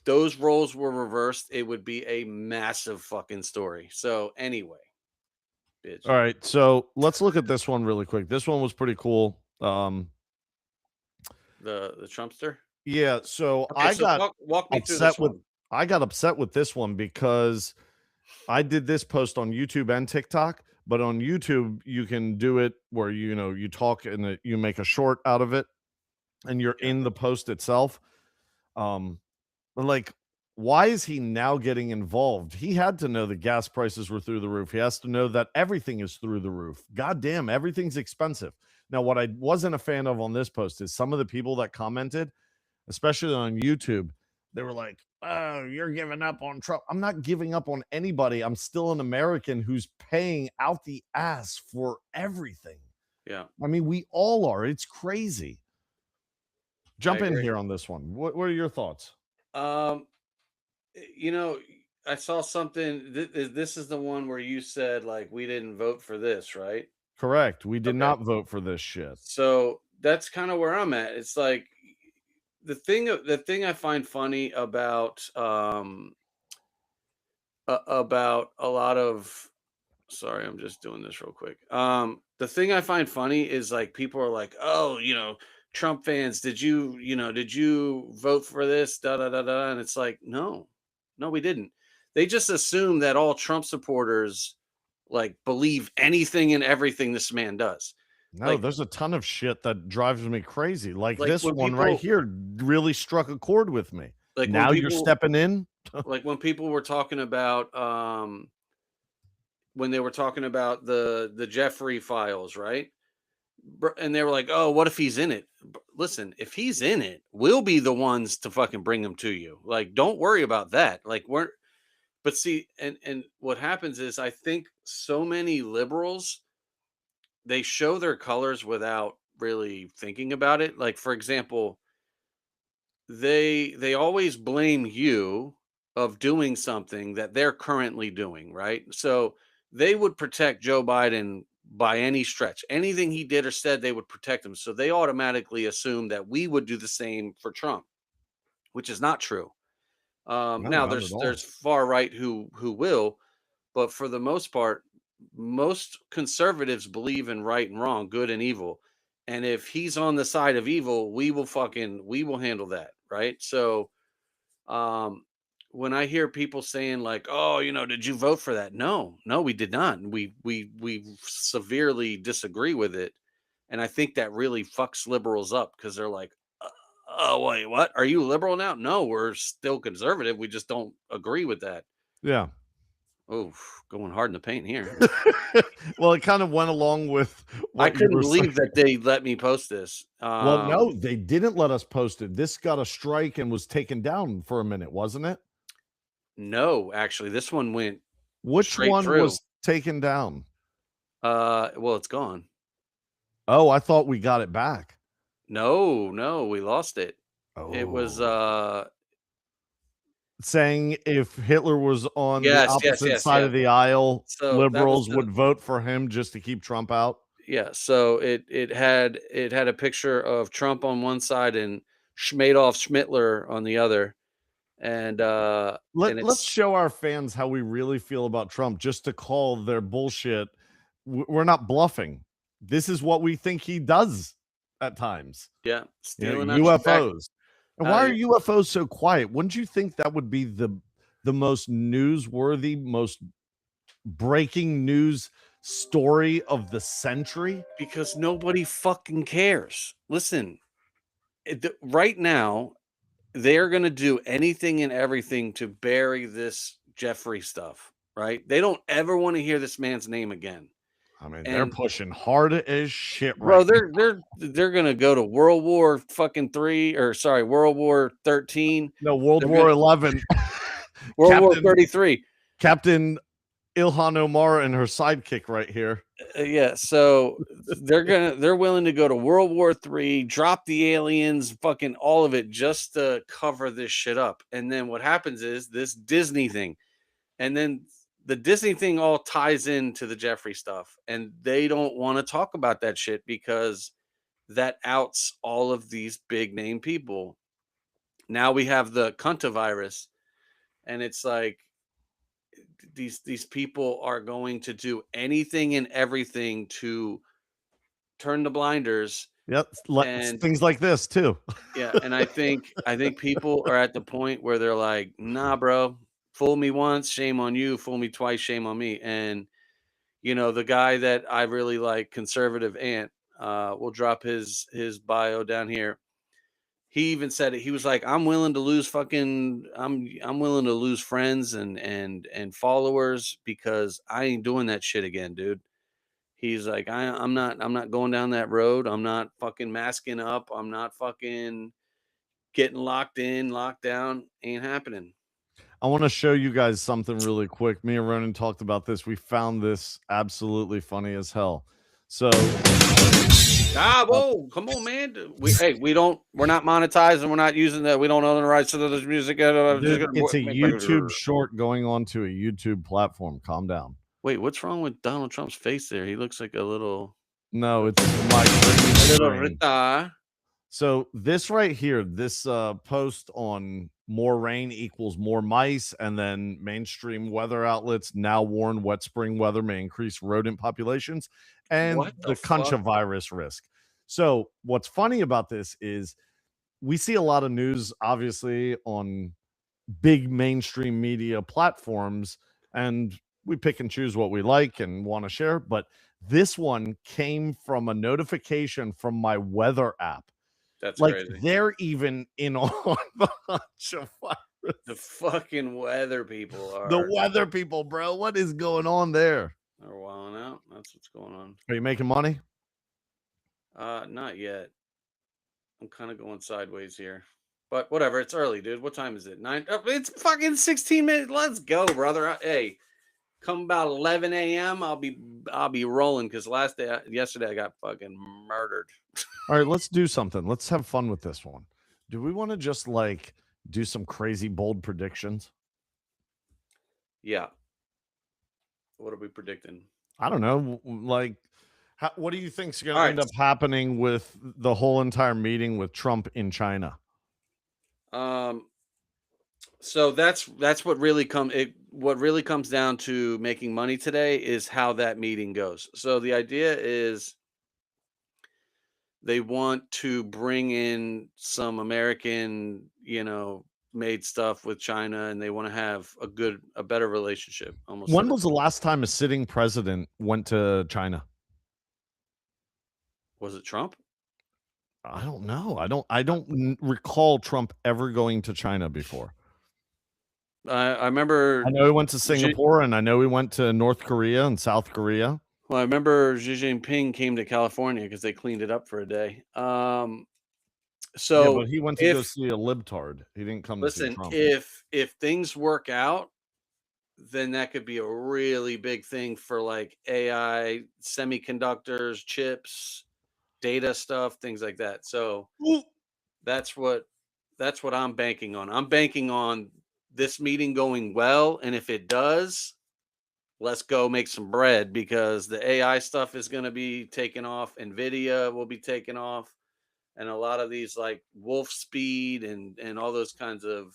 those roles were reversed, it would be a massive fucking story. So anyway, bitch. All right, so let's look at this one really quick. This one was pretty cool. The Trumpster. Yeah, so Okay, I so got walk me through this upset with one. I got upset with this one because I did this post on YouTube and TikTok, but on YouTube you can do it where you talk and you make a short out of it and you're Yeah. in the post itself. But like, why is he now getting involved? He had to know the gas prices were through the roof. He has to know that everything is through the roof. God damn, everything's expensive. Now, what I wasn't a fan of on this post is some of the people that commented, especially on YouTube, they were like, "Oh, you're giving up on Trump." I'm not giving up on anybody. I'm still an American who's paying out the ass for everything. Yeah. I mean, we all are. It's crazy. Jump in agree. here on this one. What are your thoughts? Um, you know, I saw something. This is the one where you said like we didn't vote for this, right? Correct. We did Okay. not vote for this shit. So that's kind of where I'm at. It's like the thing I find funny about a lot of sorry, I'm just doing this real quick. The thing I find funny is like people are like, "Oh, Trump fans, did you vote for this?" Da da da da. And it's like, no, no, we didn't. They just assume that all Trump supporters like believe anything and everything this man does. No, Like, there's a ton of shit that drives me crazy. Like like this when one right people, here really struck a chord with me. like when Now you're people, stepping in. like when people were talking about, when they were talking about the Jeffrey files, right? And they were like, "Oh, what if he's in it?" Listen, if he's in it, we'll be the ones to fucking bring him to you. Like, don't worry about that. Like, we're but see, and what happens is I think so many liberals, they show their colors without really thinking about it. Like, for example, they always blame you of doing something that they're currently doing, right? So they would protect Joe Biden by any stretch. Anything he did or said, they would protect him. So they automatically assume that we would do the same for Trump, which is not true. No, Now not at there's all. far right who will, but for the most part, most conservatives believe in right and wrong, good and evil. And if he's on the side of evil, we will handle that, right? So um when I hear people saying like, "Oh, did you vote for that?" No, no, we did not. And we severely disagree with it. And I think that really fucks liberals up because they're like, "Oh, wait, what? Are you liberal now?" No, we're still conservative. We just don't agree with that. Yeah. Oh, going hard in the paint here. Well, it kind of went along with I what you couldn't were saying. believe that they let me post this. Well, no, they didn't let us post it. This got a strike and was taken down for a minute, wasn't it? No, actually, this one went Which straight one through. was taken down? Well, it's gone. Oh, I thought we got it back. No, no, we lost it. It was Oh. Saying if Hitler was on the yes, yes, opposite yes, side yes. of the aisle, So that was liberals would vote for him just to keep Trump out. yeah. So it had a picture of Trump on one side and Madoff Schmittler on the other, and Let's it's show our fans how we really feel about Trump just to call their bullshit. We're not bluffing. This is what we think he does at times. yeah, You know, stealing out your back. UFOs. And why are UFOs so quiet? Wouldn't you think that would be the most newsworthy, most breaking news story of the century? Because nobody fucking cares. Listen, right now they're going to do anything and everything to bury this Jeffrey stuff, right? They don't ever want to hear this man's name again. I mean, they're And pushing hard as shit bro, right now. they're going to go to World War fucking 3 or sorry, World War 13. No, World They're War gonna 11. World War 33. Captain Ilhan Omar and her sidekick right here. Yeah, so they're willing to go to World War 3, drop the aliens, fucking all of it just to cover this shit up. And then what happens is this Disney thing. And then the Disney thing all ties into the Jeffrey stuff. And they don't want to talk about that shit because that outs all of these big name people. Now we have the Kunta virus, and it's like these people are going to do anything and everything to turn the blinders. Yep, And things like this too. yeah, and I think people are at the point where they're like, "Nah, bro, fool me once, shame on you. Fool me twice, shame on me." And the guy that I really like, conservative Ant, will drop his bio down here. He even said it. He was like, "I'm willing to lose I'm willing to lose friends and followers because I ain't doing that shit again, dude." He's like, I'm not going down that road. I'm not fucking masking up. I'm not fucking getting locked in, locked down. Ain't happening. I want to show you guys something really quick. Me and Ronan talked about this. We found this absolutely funny as hell. So Whoa, come on, man. We're not monetizing. We're not using that. We don't own the rights to this music. dude, it's a YouTube short going on to a YouTube platform. Calm down. Wait, what's wrong with Donald Trump's face there? He looks like a little No, it's my green screen. retard. So this right here, this post on more rain equals more mice, and then mainstream weather outlets now warn wet spring weather may increase rodent populations and What the the fuck? concha virus risk. So what's funny about this is we see a lot of news, obviously, on big mainstream media platforms, and we pick and choose what we like and want to share. But this one came from a notification from my weather app. That's Like crazy. they're even in on the concha virus. The fucking weather people are. The weather people, bro. What is going on there? They're wilding out. That's what's going on. Are you making money? Not yet. I'm kind of going sideways here, but whatever. It's early, dude. What time is it? 9. Oh, it's fucking 16 minutes. Let's go, brother. Hey, come about 11 a.m. I'll be rolling because yesterday I got fucking murdered. All right, let's do something. Let's have fun with this one. Do we want to just like do some crazy bold predictions? Yeah. What are we predicting? I don't know. Like, what do you think's going All to right. end up happening with the whole entire meeting with Trump in China? So that's what really comes down to making money today is how that meeting goes. So the idea is they want to bring in some American, made stuff with China, and they want to have a better relationship. Almost. When was the last time a sitting president went to China? Was it Trump? I don't know. I don't recall Trump ever going to China before. I remember. I know he went to Singapore, and I know he went to North Korea and South Korea. Well, I remember Xi Jinping came to California because they cleaned it up for a day. So but he went to go see a libtard. He didn't come to see Trump. If things work out, then that could be a really big thing for like AI, semiconductors, chips, data stuff, things like that. So that's what I'm banking on. I'm banking on this meeting going well, and if it does, let's go make some bread because the AI stuff is going to be taken off. Nvidia will be taken off, and a lot of these like Wolf Speed and all those kinds of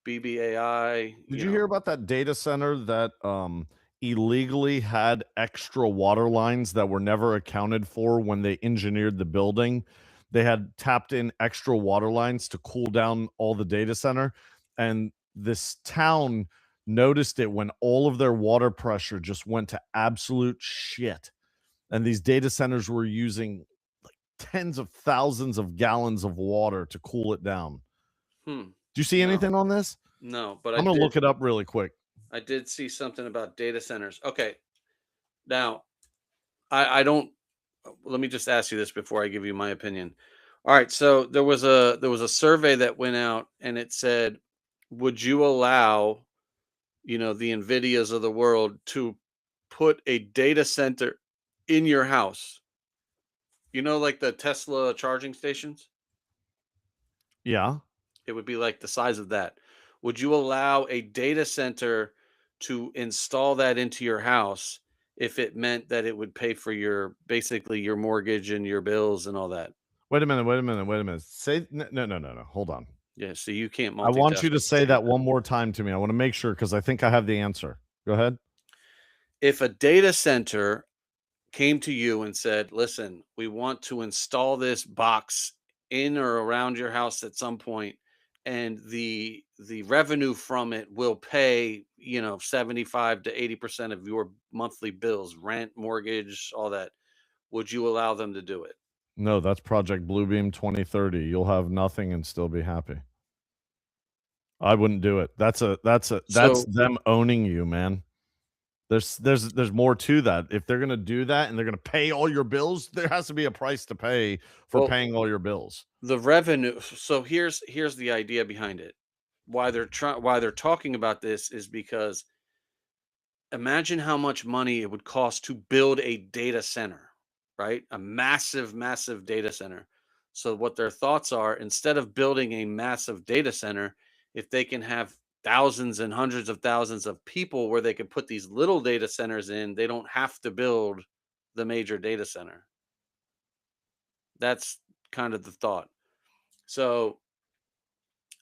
BBAI. Did you hear about that data center that illegally had extra water lines that were never accounted for when they engineered the building? They had tapped in extra water lines to cool down all the data center, and this town noticed it when all of their water pressure just went to absolute shit. And these data centers were using like tens of thousands of gallons of water to cool it down. Do you see anything on this? No, but I'm going to look it up really quick. I did see something about data centers. Okay. Now, I don't, let me just ask you this before I give you my opinion. All right. So there was a survey that went out and it said, would you allow, the NVIDIAs of the world to put a data center in your house? Like the Tesla charging stations? Yeah. It would be like the size of that. Would you allow a data center to install that into your house if it meant that it would pay for basically your mortgage and your bills and all that? Wait a minute. Say no. Hold on. Yeah, so you can't multitask. I want you to say that one more time to me. I want to make sure because I think I have the answer. Go ahead. If a data center came to you and said, "Listen, we want to install this box in or around your house at some point, and the revenue from it will pay 75 to 80% of your monthly bills, rent, mortgage, all that," would you allow them to do it? No, that's Project Bluebeam 2030. You'll have nothing and still be happy. I wouldn't do it. That's them owning you, man. There's more to that. If they're gonna do that and they're gonna pay all your bills, there has to be a price to pay for paying all your bills. The revenue. So here's the idea behind it. Why they're talking about this is because imagine how much money it would cost to build a data center, right? A massive, massive data center. So what their thoughts are, instead of building a massive data center, if they can have thousands and hundreds of thousands of people where they could put these little data centers in, they don't have to build the major data center. That's kind of the thought. So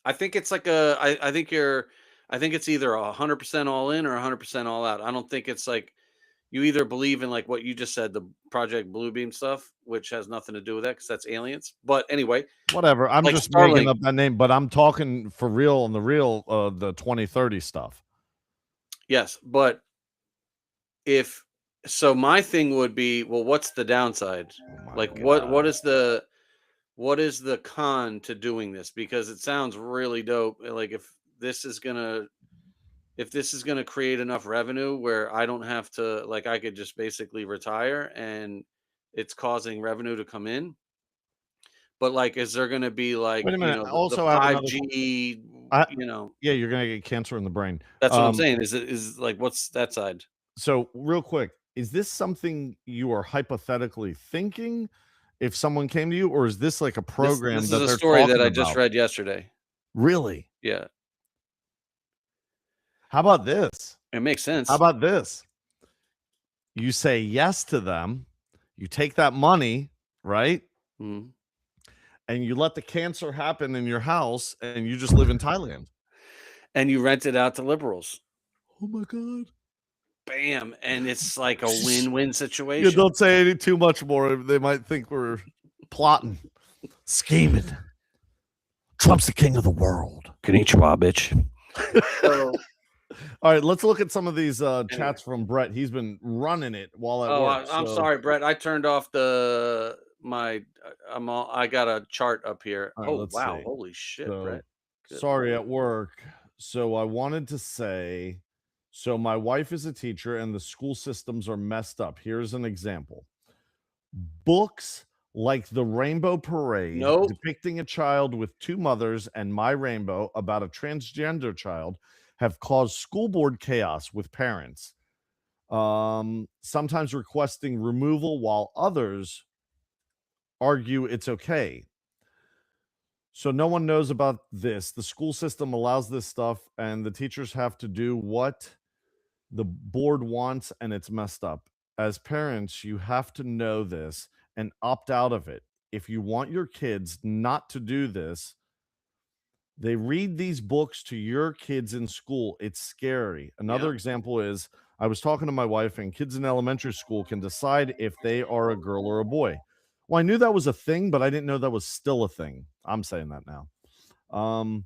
I think it's like I think it's either 100% all in or 100% all out. I don't think it's like you either believe in like what you just said, the Project Bluebeam stuff, which has nothing to do with that because that's aliens. But anyway, Whatever. I'm like just making Starlink. up that name, but I'm talking for real on the real, the 2030 stuff. Yes, but if so, my thing would be, well, what's the downside? Oh my Like, God. what is the con to doing this? Because it sounds really dope. Like if this is gonna create enough revenue where I don't have to like I could just basically retire and it's causing revenue to come in. But like, is there gonna be like, Wait a minute. I the also have another. 5G, I, you know, yeah, you're gonna get cancer in the brain. that's what I'm saying. Is like what's that side? So real quick, is this something you are hypothetically thinking if someone came to you, or is this like a program This is that a they're story that talking I just about? read yesterday. Really? Yeah, How about this? it makes How sense. about this? You say yes to them, you take that money, right? Mhm. And you let the cancer happen in your house and you just live in Thailand. And you rent it out to liberals. Oh my God. Bam, and it's like a win-win Yeah, situation. don't say any too much more. They might think we're plotting, scheming. Trump's the king of the world. Konnichiwa, bitch. So, All right, let's look at some of these anyway. chats from Brett. He's been running it while at Oh, work. I'm so- sorry, Brett. I turned off I got a chart up here. All right, Oh, let's wow. see. Holy shit, So, Brett. Good sorry, lord. at work. So I wanted to say, so my wife is a teacher and the school systems are messed up. Here's an example. Books like The Rainbow Parade, Nope. depicting a child with two mothers and My Rainbow about a transgender child, have caused school board chaos with parents, sometimes requesting removal while others argue it's okay. So no one knows about this. The school system allows this stuff, and the teachers have to do what the board wants, and it's messed up. As parents, you have to know this and opt out of it. If you want your kids not to do this, they read these books to your kids in school. It's scary. Another Yeah. example is I was talking to my wife, and kids in elementary school can decide if they are a girl or a boy. Well, I knew that was a thing, but I didn't know that was still a thing. I'm saying that now. What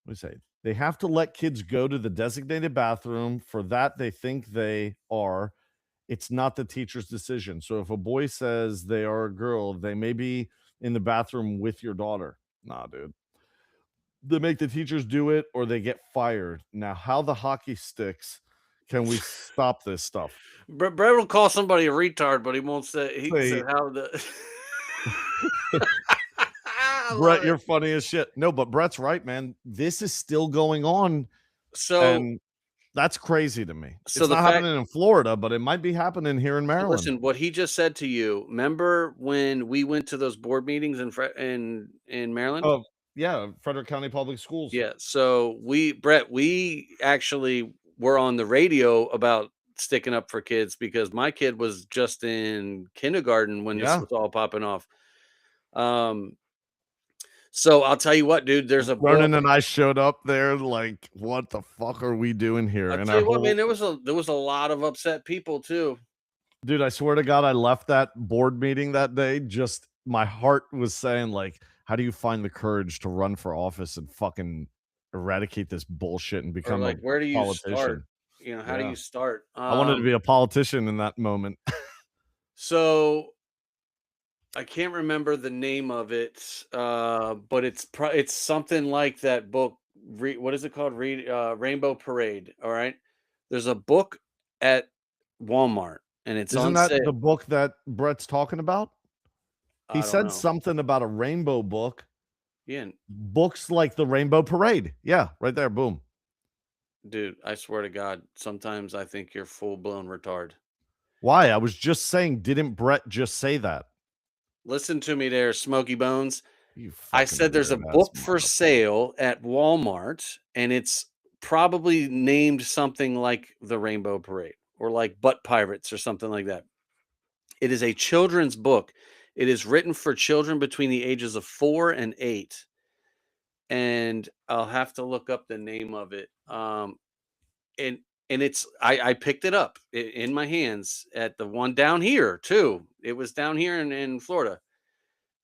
do you say? They have to let kids go to the designated bathroom. For that, they think they are. It's not the teacher's decision. So if a boy says they are a girl, they may be in the bathroom with your daughter. Nah, dude. They make the teachers do it or they get fired. Now, how the hockey sticks can we stop this stuff? Brett will call somebody a retard, but he won't say he Wait. said how the I love Brett, it. you're funny as shit. No, but Brett's right, man. This is still going on, So and that's crazy to me. So It's the not fact- happening in Florida, but it might be happening here in Maryland. listen, what he just said to you, remember when we went to those board meetings in Maryland? Oh, yeah, Frederick County Public Schools. Yeah. So Brett, we actually were on the radio about sticking up for kids because my kid was just in kindergarten when this Yeah. was all popping off. So I'll tell you what, dude, there's a book. Ronan and I showed up there like, what the fuck are we doing here? I'll And tell our you what, whole, man, there was a lot of upset people too. dude, I swear to God, I left that board meeting that day. Just my heart was saying, like, how do you find the courage to run for office and fucking eradicate this bullshit and Or become like, a where do you politician? start? How do Yeah. you start? I wanted to be a politician in that moment. So I can't remember the name of it, but it's something like that book. What is it called? Rainbow Parade. All right. There's a book at Walmart, and it's Isn't on that sale. the book that Brett's talking about? He I don't said know. something about a rainbow book. Yeah, Books like the Rainbow Parade. Yeah, right there. Boom. Dude, I swear to God, sometimes I think you're full blown retard. Why? I was just saying, didn't Brett just say that? Listen to me there, Smoky Bones. You I fucking said there's a weird ass book for motherfucker. sale at Walmart, and it's probably named something like The Rainbow Parade or like Butt Pirates or something like that. It is a children's book. It is written for children between the ages of 4 and 8. And I'll have to look up the name of it. And it's I picked it up in my hands at the one down here too. It was down here in Florida.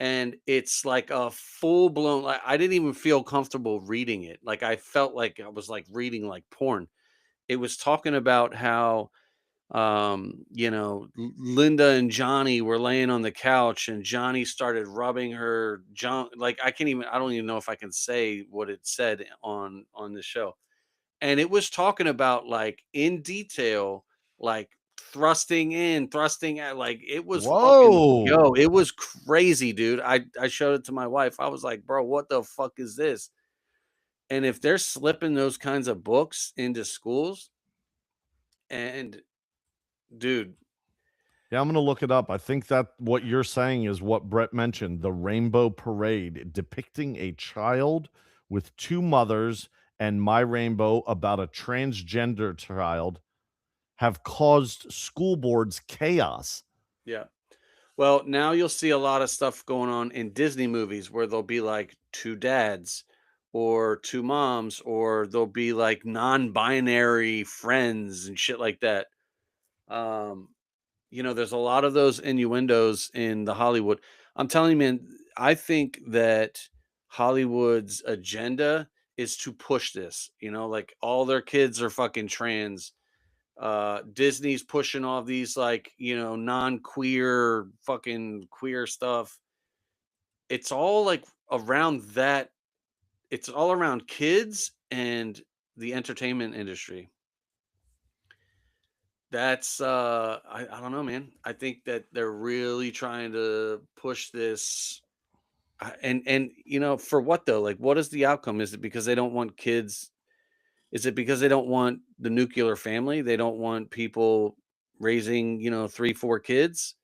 And it's like a full blown, like, I didn't even feel comfortable reading it. Like I felt like I was like reading like porn. It was talking about how Linda and Johnny were laying on the couch and Johnny started rubbing her like I don't even know if I can say what it said on the show. And it was talking about like in detail, like thrusting in, thrusting out, like it was Whoa. it was crazy, dude. I showed it to my wife. I was like, bro, what the fuck is this? And if they're slipping those kinds of books into schools, and dude, Yeah, I'm gonna look it up. I think that what you're saying is what Brett mentioned, the Rainbow Parade, depicting a child with two mothers and My Rainbow about a transgender child have caused school boards chaos. yeah. Well, now you'll see a lot of stuff going on in Disney movies where there'll be like two dads or two moms, or there'll be like non-binary friends and shit like that. Um, there's a lot of those innuendos in the Hollywood. I'm telling you, man, I think that Hollywood's agenda is to push this, like all their kids are fucking trans. Disney's pushing all these like, non-queer fucking queer stuff. It's all like around that. It's all around kids and the entertainment industry. That's I don't know, man. I think that they're really trying to push this. And for what though? Like what is the outcome? Is it because they don't want kids? Is it because they don't want the nuclear family? They don't want people raising, 3, 4 kids?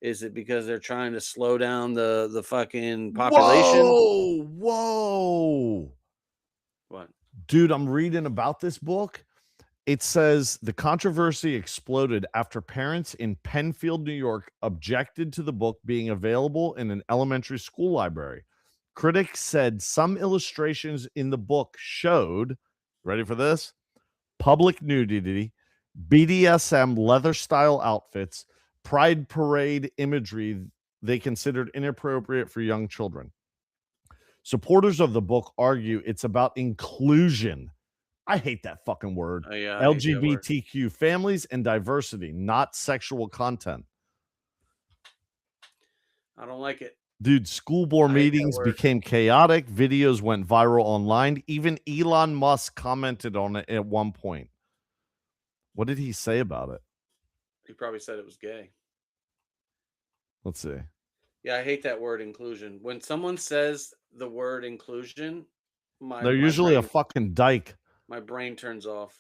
Is it because they're trying to slow down the fucking population? Whoa, whoa. What? Dude, I'm reading about this book. It says the controversy exploded after parents in Penfield, New York, objected to the book being available in an elementary school library. Critics said some illustrations in the book showed, ready for this? Public nudity, BDSM leather style outfits, pride parade imagery they considered inappropriate for young children. Supporters of the book argue it's about inclusion. I hate that fucking word. Oh yeah, I hate that word. LGBTQ families and diversity, not sexual content. I don't like it. Dude, school board I hate that meetings word. became chaotic. Videos went viral online. Even Elon Musk commented on it at one point. What did he say about it? He probably said it was gay. Let's see. Yeah, I hate that word inclusion. When someone says the word inclusion, They're usually a fucking dyke. my brain turns off.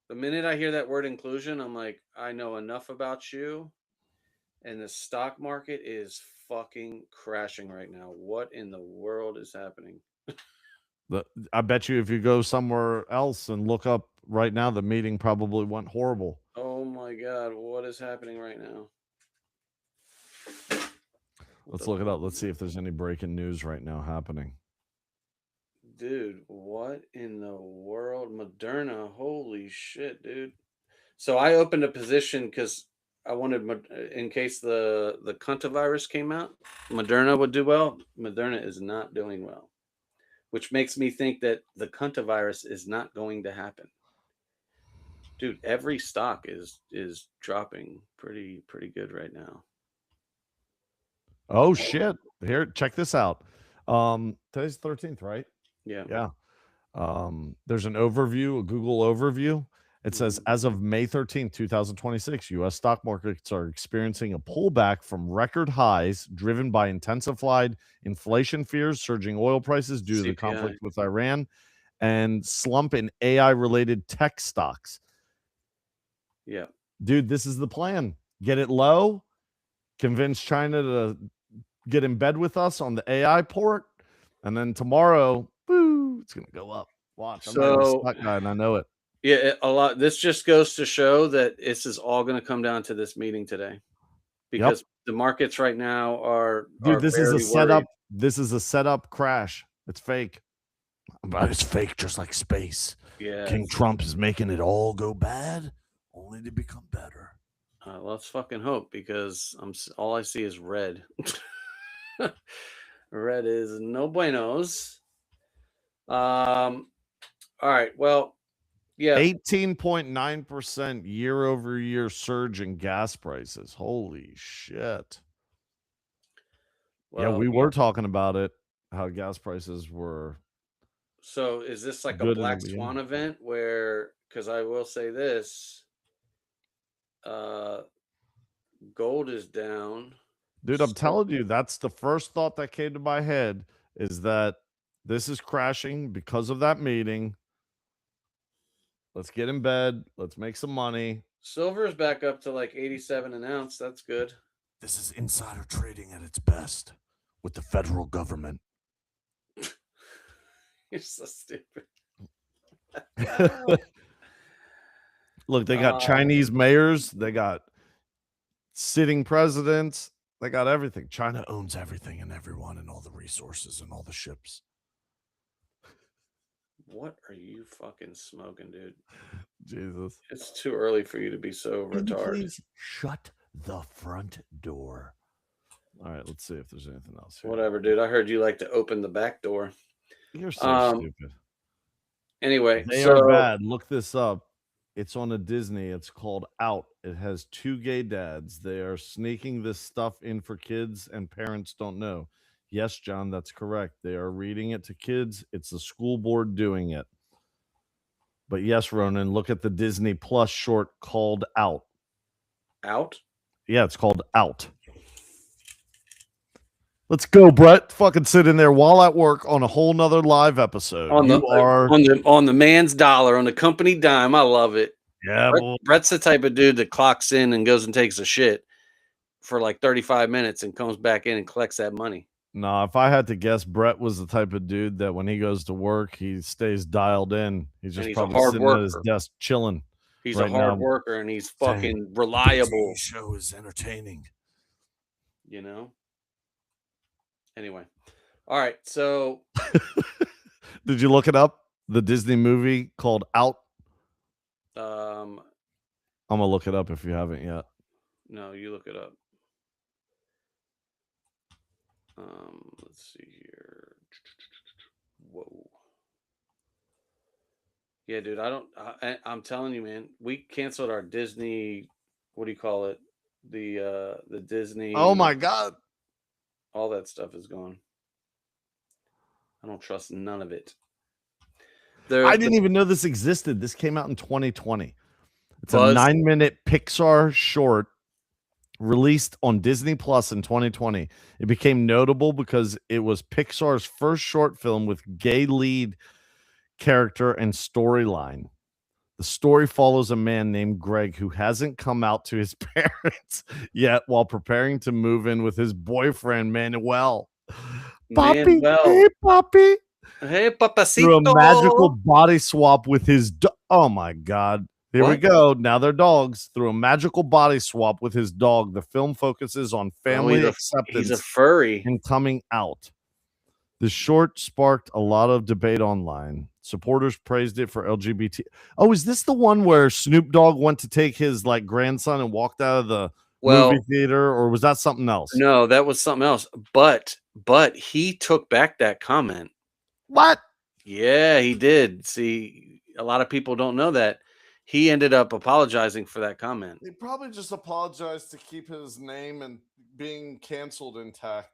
The minute I hear that word inclusion, I'm like, I know enough about you, and the stock market is fucking crashing right now. What in the world is happening? I bet you if you go somewhere else and look up right now, the meeting probably went horrible. Oh my God, what is happening right now? Let's look it up. Let's see if there's any breaking news right now happening. Dude, what in the world? Moderna, holy shit, dude. So I opened a position because I wanted, in case the cuntavirus came out, Moderna would do well. Moderna is not doing well, which makes me think that the cuntavirus is not going to happen. Dude, every stock is dropping pretty good right now. Oh shit. Here, check this out. Today's 13th, right? Yeah. Yeah. There's an overview, a Google overview. It says, as of May 13th, 2026, U.S. stock markets are experiencing a pullback from record highs driven by intensified inflation fears, surging oil prices due to the conflict with Iran, and slump in AI related tech stocks. Yeah. Dude, this is the plan. Get it low, convince China to get in bed with us on the AI port, and then tomorrow, boo, it's gonna go up. Watch. I'm not even a So stock guy, and I know it. yeah, a lot. This just goes to show that this is all going to come down to this meeting today, Yep. because the markets right now are Dude, this is a very setup. worried. This is a setup crash. It's fake. But it's fake, just like space. Yeah. King Trump is making it all go bad, only to become better. Let's fucking hope, because all I see is red. Red is no buenos. All right. Well, yeah. 18.9% year over year surge in gas prices. Holy shit. Yeah, Well, we were talking about it, how gas prices were so is this like a good in the black swan beginning. event where? Because I will say this, gold is down. Dude, I'm telling you, that's the first thought that came to my head, is that this is crashing because of that meeting. Let's get in bed. Let's make some money. Silver is back up to like 87 an ounce. That's good. This is insider trading at its best with the federal government. You're so stupid. Look, they got Chinese mayors, they got sitting presidents, they got everything. China owns everything and everyone and all the resources and all the ships. What are you fucking smoking, dude? Jesus. It's too early for you to be so Can you retarded. please shut the front door? All right, let's see if there's anything else here. Whatever, dude. I heard you like to open the back door. You're so stupid. Anyway, They so are bad. Look this up. It's on a Disney. It's called Out. It has 2 gay dads. They are sneaking this stuff in for kids, and parents don't know. Yes, John, that's correct. They are reading it to kids. It's the school board doing it. But yes, Ronan, look at the Disney Plus short called Out. Out? Yeah, it's called Out. Let's go, Brett. Fucking sit in there while at work on a whole nother live episode. On the man's dollar, on the company dime. I love it. Yeah, Brett's the type of dude that clocks in and goes and takes a shit for like 35 minutes and comes back in and collects that money. No, if I had to guess, Brett was the type of dude that when he goes to work, he stays dialed in. He's just probably sitting at his desk chilling. He's a hard worker, and he's fucking reliable. The show is entertaining. You know? Anyway. All right. So did you look it up? The Disney movie called Out? I'm going to look it up if you haven't yet. No, you look it up. Let's see here. Whoa. Yeah, dude, I'm telling you, man, we canceled our Disney, what do you call it? The Disney. Oh my God. All that stuff is gone. I don't trust none of it. I didn't even know this existed. This came out in 2020. It's Buzz. a 9-minute Pixar short released on Disney Plus in 2020. It became notable because it was Pixar's first short film with gay lead character and storyline. The story follows a man named Greg who hasn't come out to his parents yet while preparing to move in with his boyfriend Manuel. Papi, hey, Papi. Hey, papacito. Through a magical body swap with his oh my God. Here we go. Now they're dogs. Through a magical body swap with his dog, the film focuses on family acceptance. He's a furry. And coming out. The short sparked a lot of debate online. Supporters praised it for LGBT. Oh, is this the one where Snoop Dogg went to take his like grandson and walked out of the movie theater, or was that something else? No, that was something else. But he took back that comment. What? Yeah, he did. See, a lot of people don't know that. He ended up apologizing for that comment. He probably just apologized to keep his name and being canceled intact.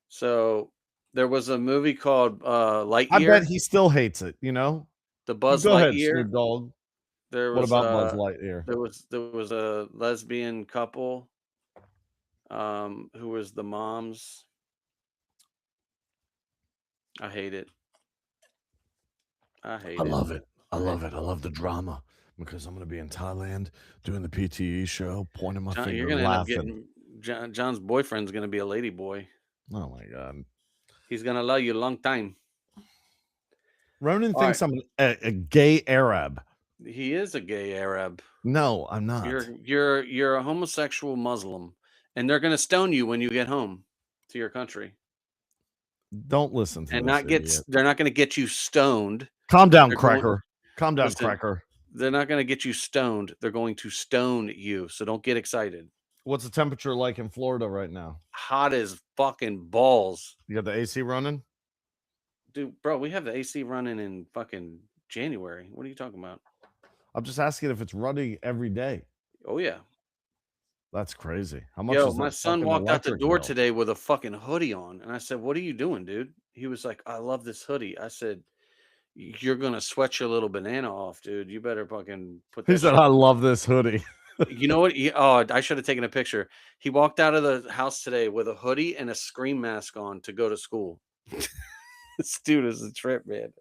So there was a movie called Lightyear. I bet he still hates it, you know? The Buzz Go ahead, Lightyear. Snoop Dogg. What about Buzz Lightyear? There was a lesbian couple who was the moms. I hate it. I hate I it. love it. I love it. I love the drama because I'm going to be in Thailand doing the PTE show, pointing my John, finger, you're gonna end up laughing. getting John's boyfriend's gonna be a lady boy. Oh my god. He's gonna love you a long time. Ronan All thinks right. I'm a gay Arab. He is a gay Arab. No, I'm not. You're a homosexual Muslim, and they're gonna stone you when you get home to your country, Don't listen to and this idiot. they're not gonna get you stoned. Calm down, They're going, cracker. Calm down, listen, cracker. they're not gonna get you stoned. They're going to stone you. So don't get excited. What's the temperature like in Florida right now? Hot as fucking balls, You got the AC running? dude. Bro, we have the AC running in fucking January. What are you talking about? I'm just asking if it's running every day. Oh yeah. That's crazy. How much Yo, is my that son fucking walked out the electric door bill? today with a fucking hoodie on, and I said, "What are you doing, dude?" He was like, "I love this hoodie." I said, "You're gonna sweat your little banana off, dude. You better fucking put He that said, shit." I love this hoodie. You know what? Oh, I should have taken a picture. He walked out of the house today with a hoodie and a scream mask on to go to school. This dude is a trip, man.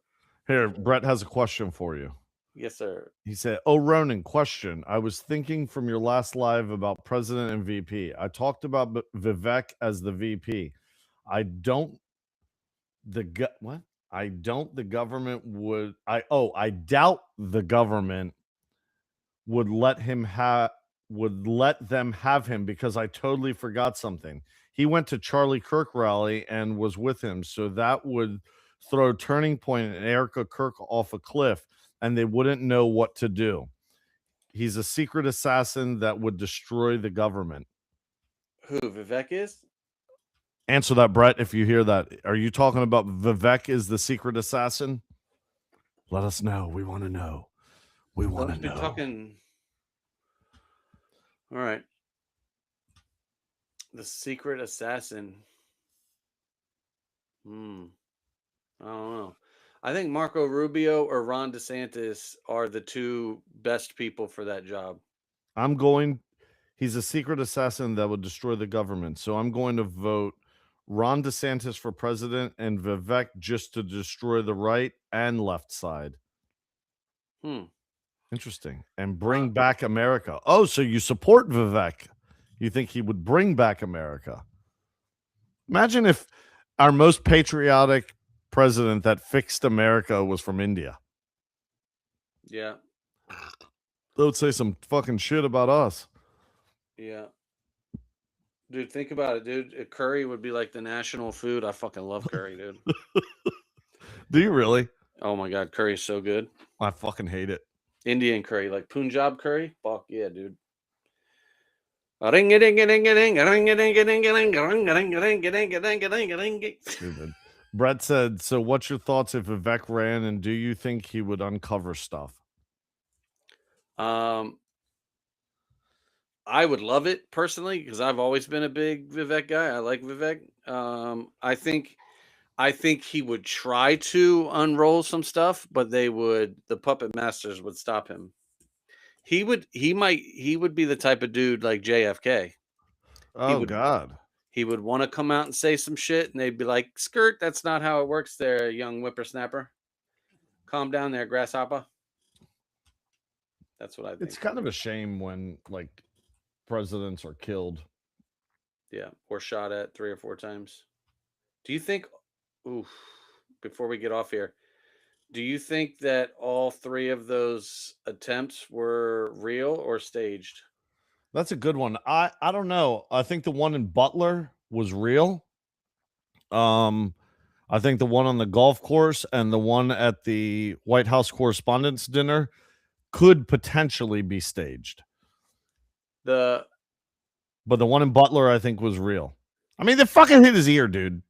Here, Brett has a question for you. Yes, sir. He said, "Oh, Ronan, question. I was thinking from your last live about president and VP. I talked about Vivek as the VP. I don't what? I don't the government would I doubt the government would let them have him because I totally forgot something. He went to Charlie Kirk rally and was with him, so that would throw Turning Point and Erica Kirk off a cliff and they wouldn't know what to do. He's a secret assassin that would destroy the government." Who Vivek is? Answer that, Brett, if you hear that. Are you talking about Vivek is the secret assassin? Let us know. We want to know. We want to Don't be know. talking. All right. The secret assassin. I don't know. I think Marco Rubio or Ron DeSantis are the two best people for that job. He's a secret assassin that would destroy the government. So I'm going to vote Ron DeSantis for president and Vivek just to destroy the right and left side. Interesting. And bring back America. Oh, so you support Vivek. You think he would bring back America. Imagine if our most patriotic president that fixed America was from India. Yeah. They would say some fucking shit about us. Yeah. Dude, think about it, dude. Curry would be like the national food. I fucking love curry, dude. Do you really? Oh my god, curry is so good. I fucking hate it. Indian curry, like Punjab curry. Fuck yeah, dude. Stupid. Stupid. Brett said, so what's your thoughts if Vivek ran and do you think he would uncover stuff? I would love it personally because I've always been a big Vivek guy. I like Vivek. I think he would try to unroll some stuff, but the puppet masters would stop him. He would be the type of dude like JFK. God. He would want to come out and say some shit, and they'd be like, "Skirt, that's not how it works there, young whippersnapper. Calm down there, grasshopper." That's what I think. It's kind of a shame when like presidents are killed. Yeah, or shot at 3 or 4 times. Do you think, before we get off here, do you think that all 3 of those attempts were real or staged? That's a good one. I don't know. I think the one in Butler was real. I think the one on the golf course and the one at the White House Correspondents' Dinner could potentially be staged. But the one in Butler, I think, was real. I mean, they fucking hit his ear, dude.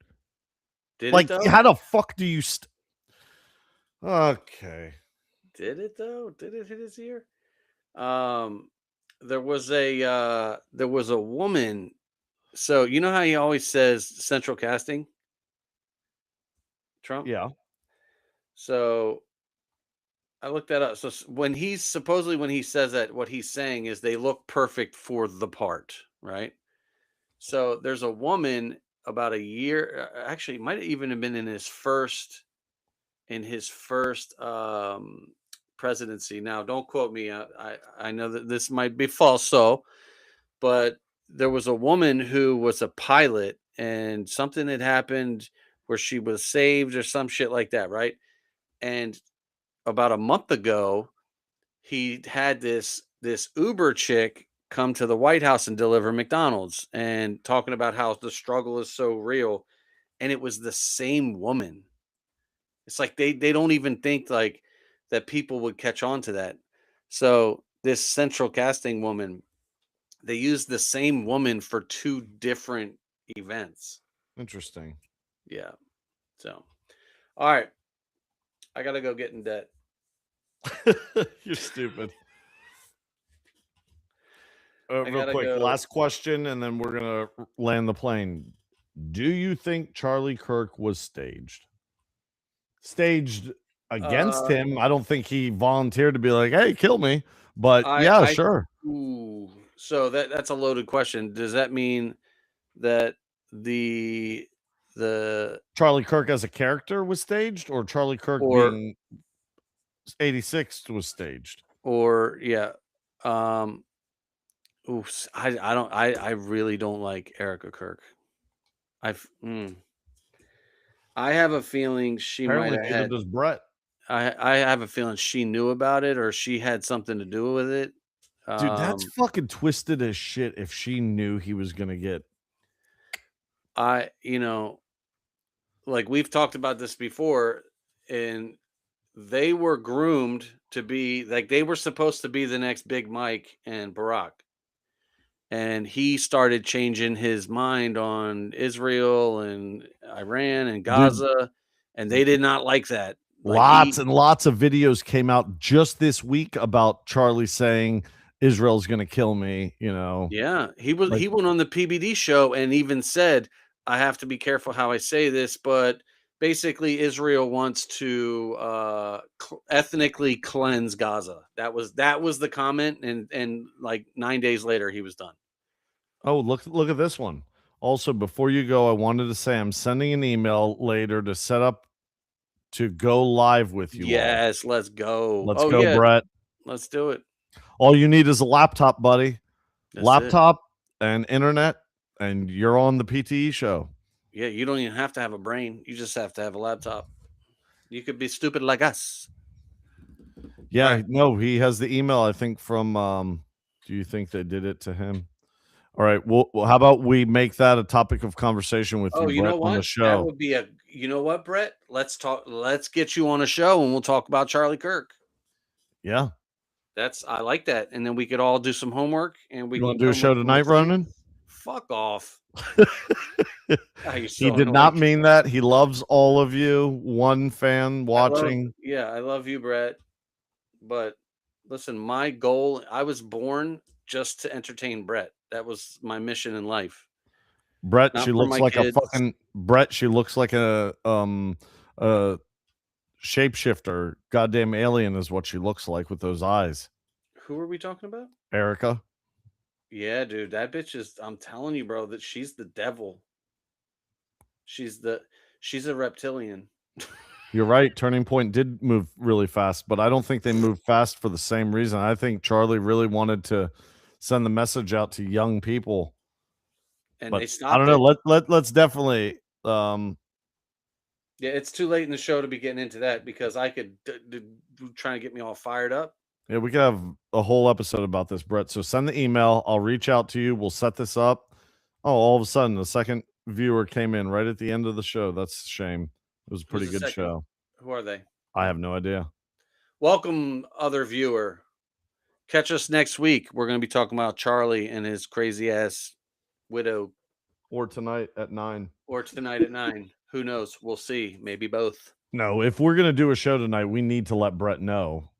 Did like, it though? how the fuck do you? Okay. Did it though? Did it hit his ear? There was a woman. So you know how he always says central casting, Trump? Yeah. So I looked that up. So when he says that, what he's saying is they look perfect for the part, right? So there's a woman about a year, actually, it might have even been in in his first presidency. Now, don't quote me. I know that this might be false, but there was a woman who was a pilot, and something had happened where she was saved or some shit like that, right? And about a month ago, he had this Uber chick come to the White House and deliver McDonald's and talking about how the struggle is so real. And it was the same woman. It's like they don't even think like that people would catch on to that. So this central casting woman, they used the same woman for 2 different events. Interesting. Yeah. So, all right. I got to go get in debt. You're stupid. I Real gotta quick, go. last question, and then we're gonna land the plane. Do you think Charlie Kirk was staged? Staged against him? I don't think he volunteered to be like, "Hey, kill me." But yeah, sure. Ooh, so that's a loaded question. Does that mean that the Charlie Kirk as a character was staged, or Charlie Kirk Or- being 86 was staged? or yeah, oops, I really don't like Erica Kirk. I have a feeling she might Apparently, have neither had. does Brett. I have a feeling she knew about it, or she had something to do with it. Dude, that's Um, fucking twisted as shit if she knew he was gonna get. like we've talked about this before, and they were groomed to be like they were supposed to be the next Big Mike and Barack. And he started changing his mind on Israel and Iran and Gaza, and they did not like that. Lots and lots of videos came out just this week about Charlie saying Israel's going to kill me, Yeah, he went on the PBD show and even said, I have to be careful how I say this, but basically Israel wants to ethnically cleanse Gaza. That was the comment, and like 9 days later he was done. Oh, look at this one. Also, before you go, I wanted to say I'm sending an email later to set up to go live with you. Yes, let's go. Let's go, Brett. Let's do it. All you need is a laptop, buddy. That's laptop and internet, and you're on the PTE show. Yeah, you don't even have to have a brain. You just have to have a laptop. You could be stupid like us. Yeah, right. No, he has the email, I think, from do you think they did it to him? All right. Well, how about we make that a topic of conversation with you, Brett, on the show? That would be you know what, Brett? Let's get you on a show and we'll talk about Charlie Kirk. Yeah. I like that. And then we could all do some homework and we can do a show tonight, Ronan? Fuck off. He did not mean that. He loves all of you. One fan watching. I love you, Brett. But listen, my goal, I was born just to entertain Brett. That was my mission in life. Brett, she looks like a fucking Brett. She looks like a shapeshifter. Goddamn alien is what she looks like with those eyes. Who are we talking about? Erica. Yeah, dude, that bitch is. I'm telling you, bro, that she's the devil. She's a reptilian. You're right. Turning Point did move really fast, but I don't think they moved fast for the same reason. I think Charlie really wanted to send the message out to young people. And they stopped. I don't know. Let's definitely. Yeah, it's too late in the show to be getting into that because I could try to get me all fired up. Yeah, we could have a whole episode about this, Brett. So send the email. I'll reach out to you. We'll set this up. Oh, all of a sudden, the second viewer came in right at the end of the show. That's a shame. It was a pretty good show. Who are they? I have no idea. Welcome, other viewer. Catch us next week. We're going to be talking about Charlie and his crazy ass widow. Or tonight at 9. Who knows? We'll see. Maybe both. No, if we're going to do a show tonight, we need to let Brett know.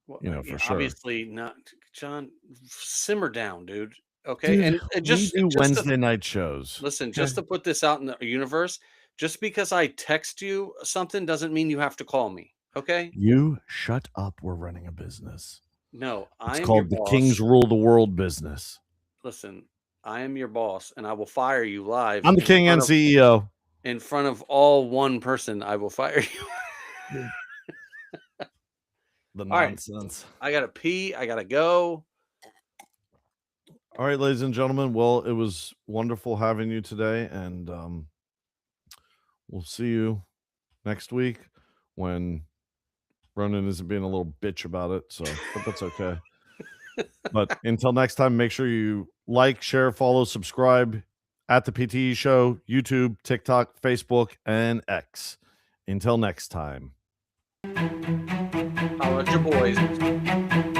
Well, for sure. Obviously not. John, simmer down, dude. Okay. Dude, and just we do Wednesday night shows. Listen, just to put this out in the universe, just because I text you something doesn't mean you have to call me. Okay. You shut up. We're running a business. No, it's called the Kings Rule the World business. Listen, I am your boss and I will fire you live. I'm the king and CEO. In front of all one person, I will fire you. The right. nonsense. I gotta pee. I gotta go. All right, ladies and gentlemen. Well, it was wonderful having you today, and we'll see you next week when Ronan isn't being a little bitch about it. So, but that's okay. But until next time, make sure you like, share, follow, subscribe at the PTE Show, YouTube, TikTok, Facebook, and X. Until next time. Holla at your boys.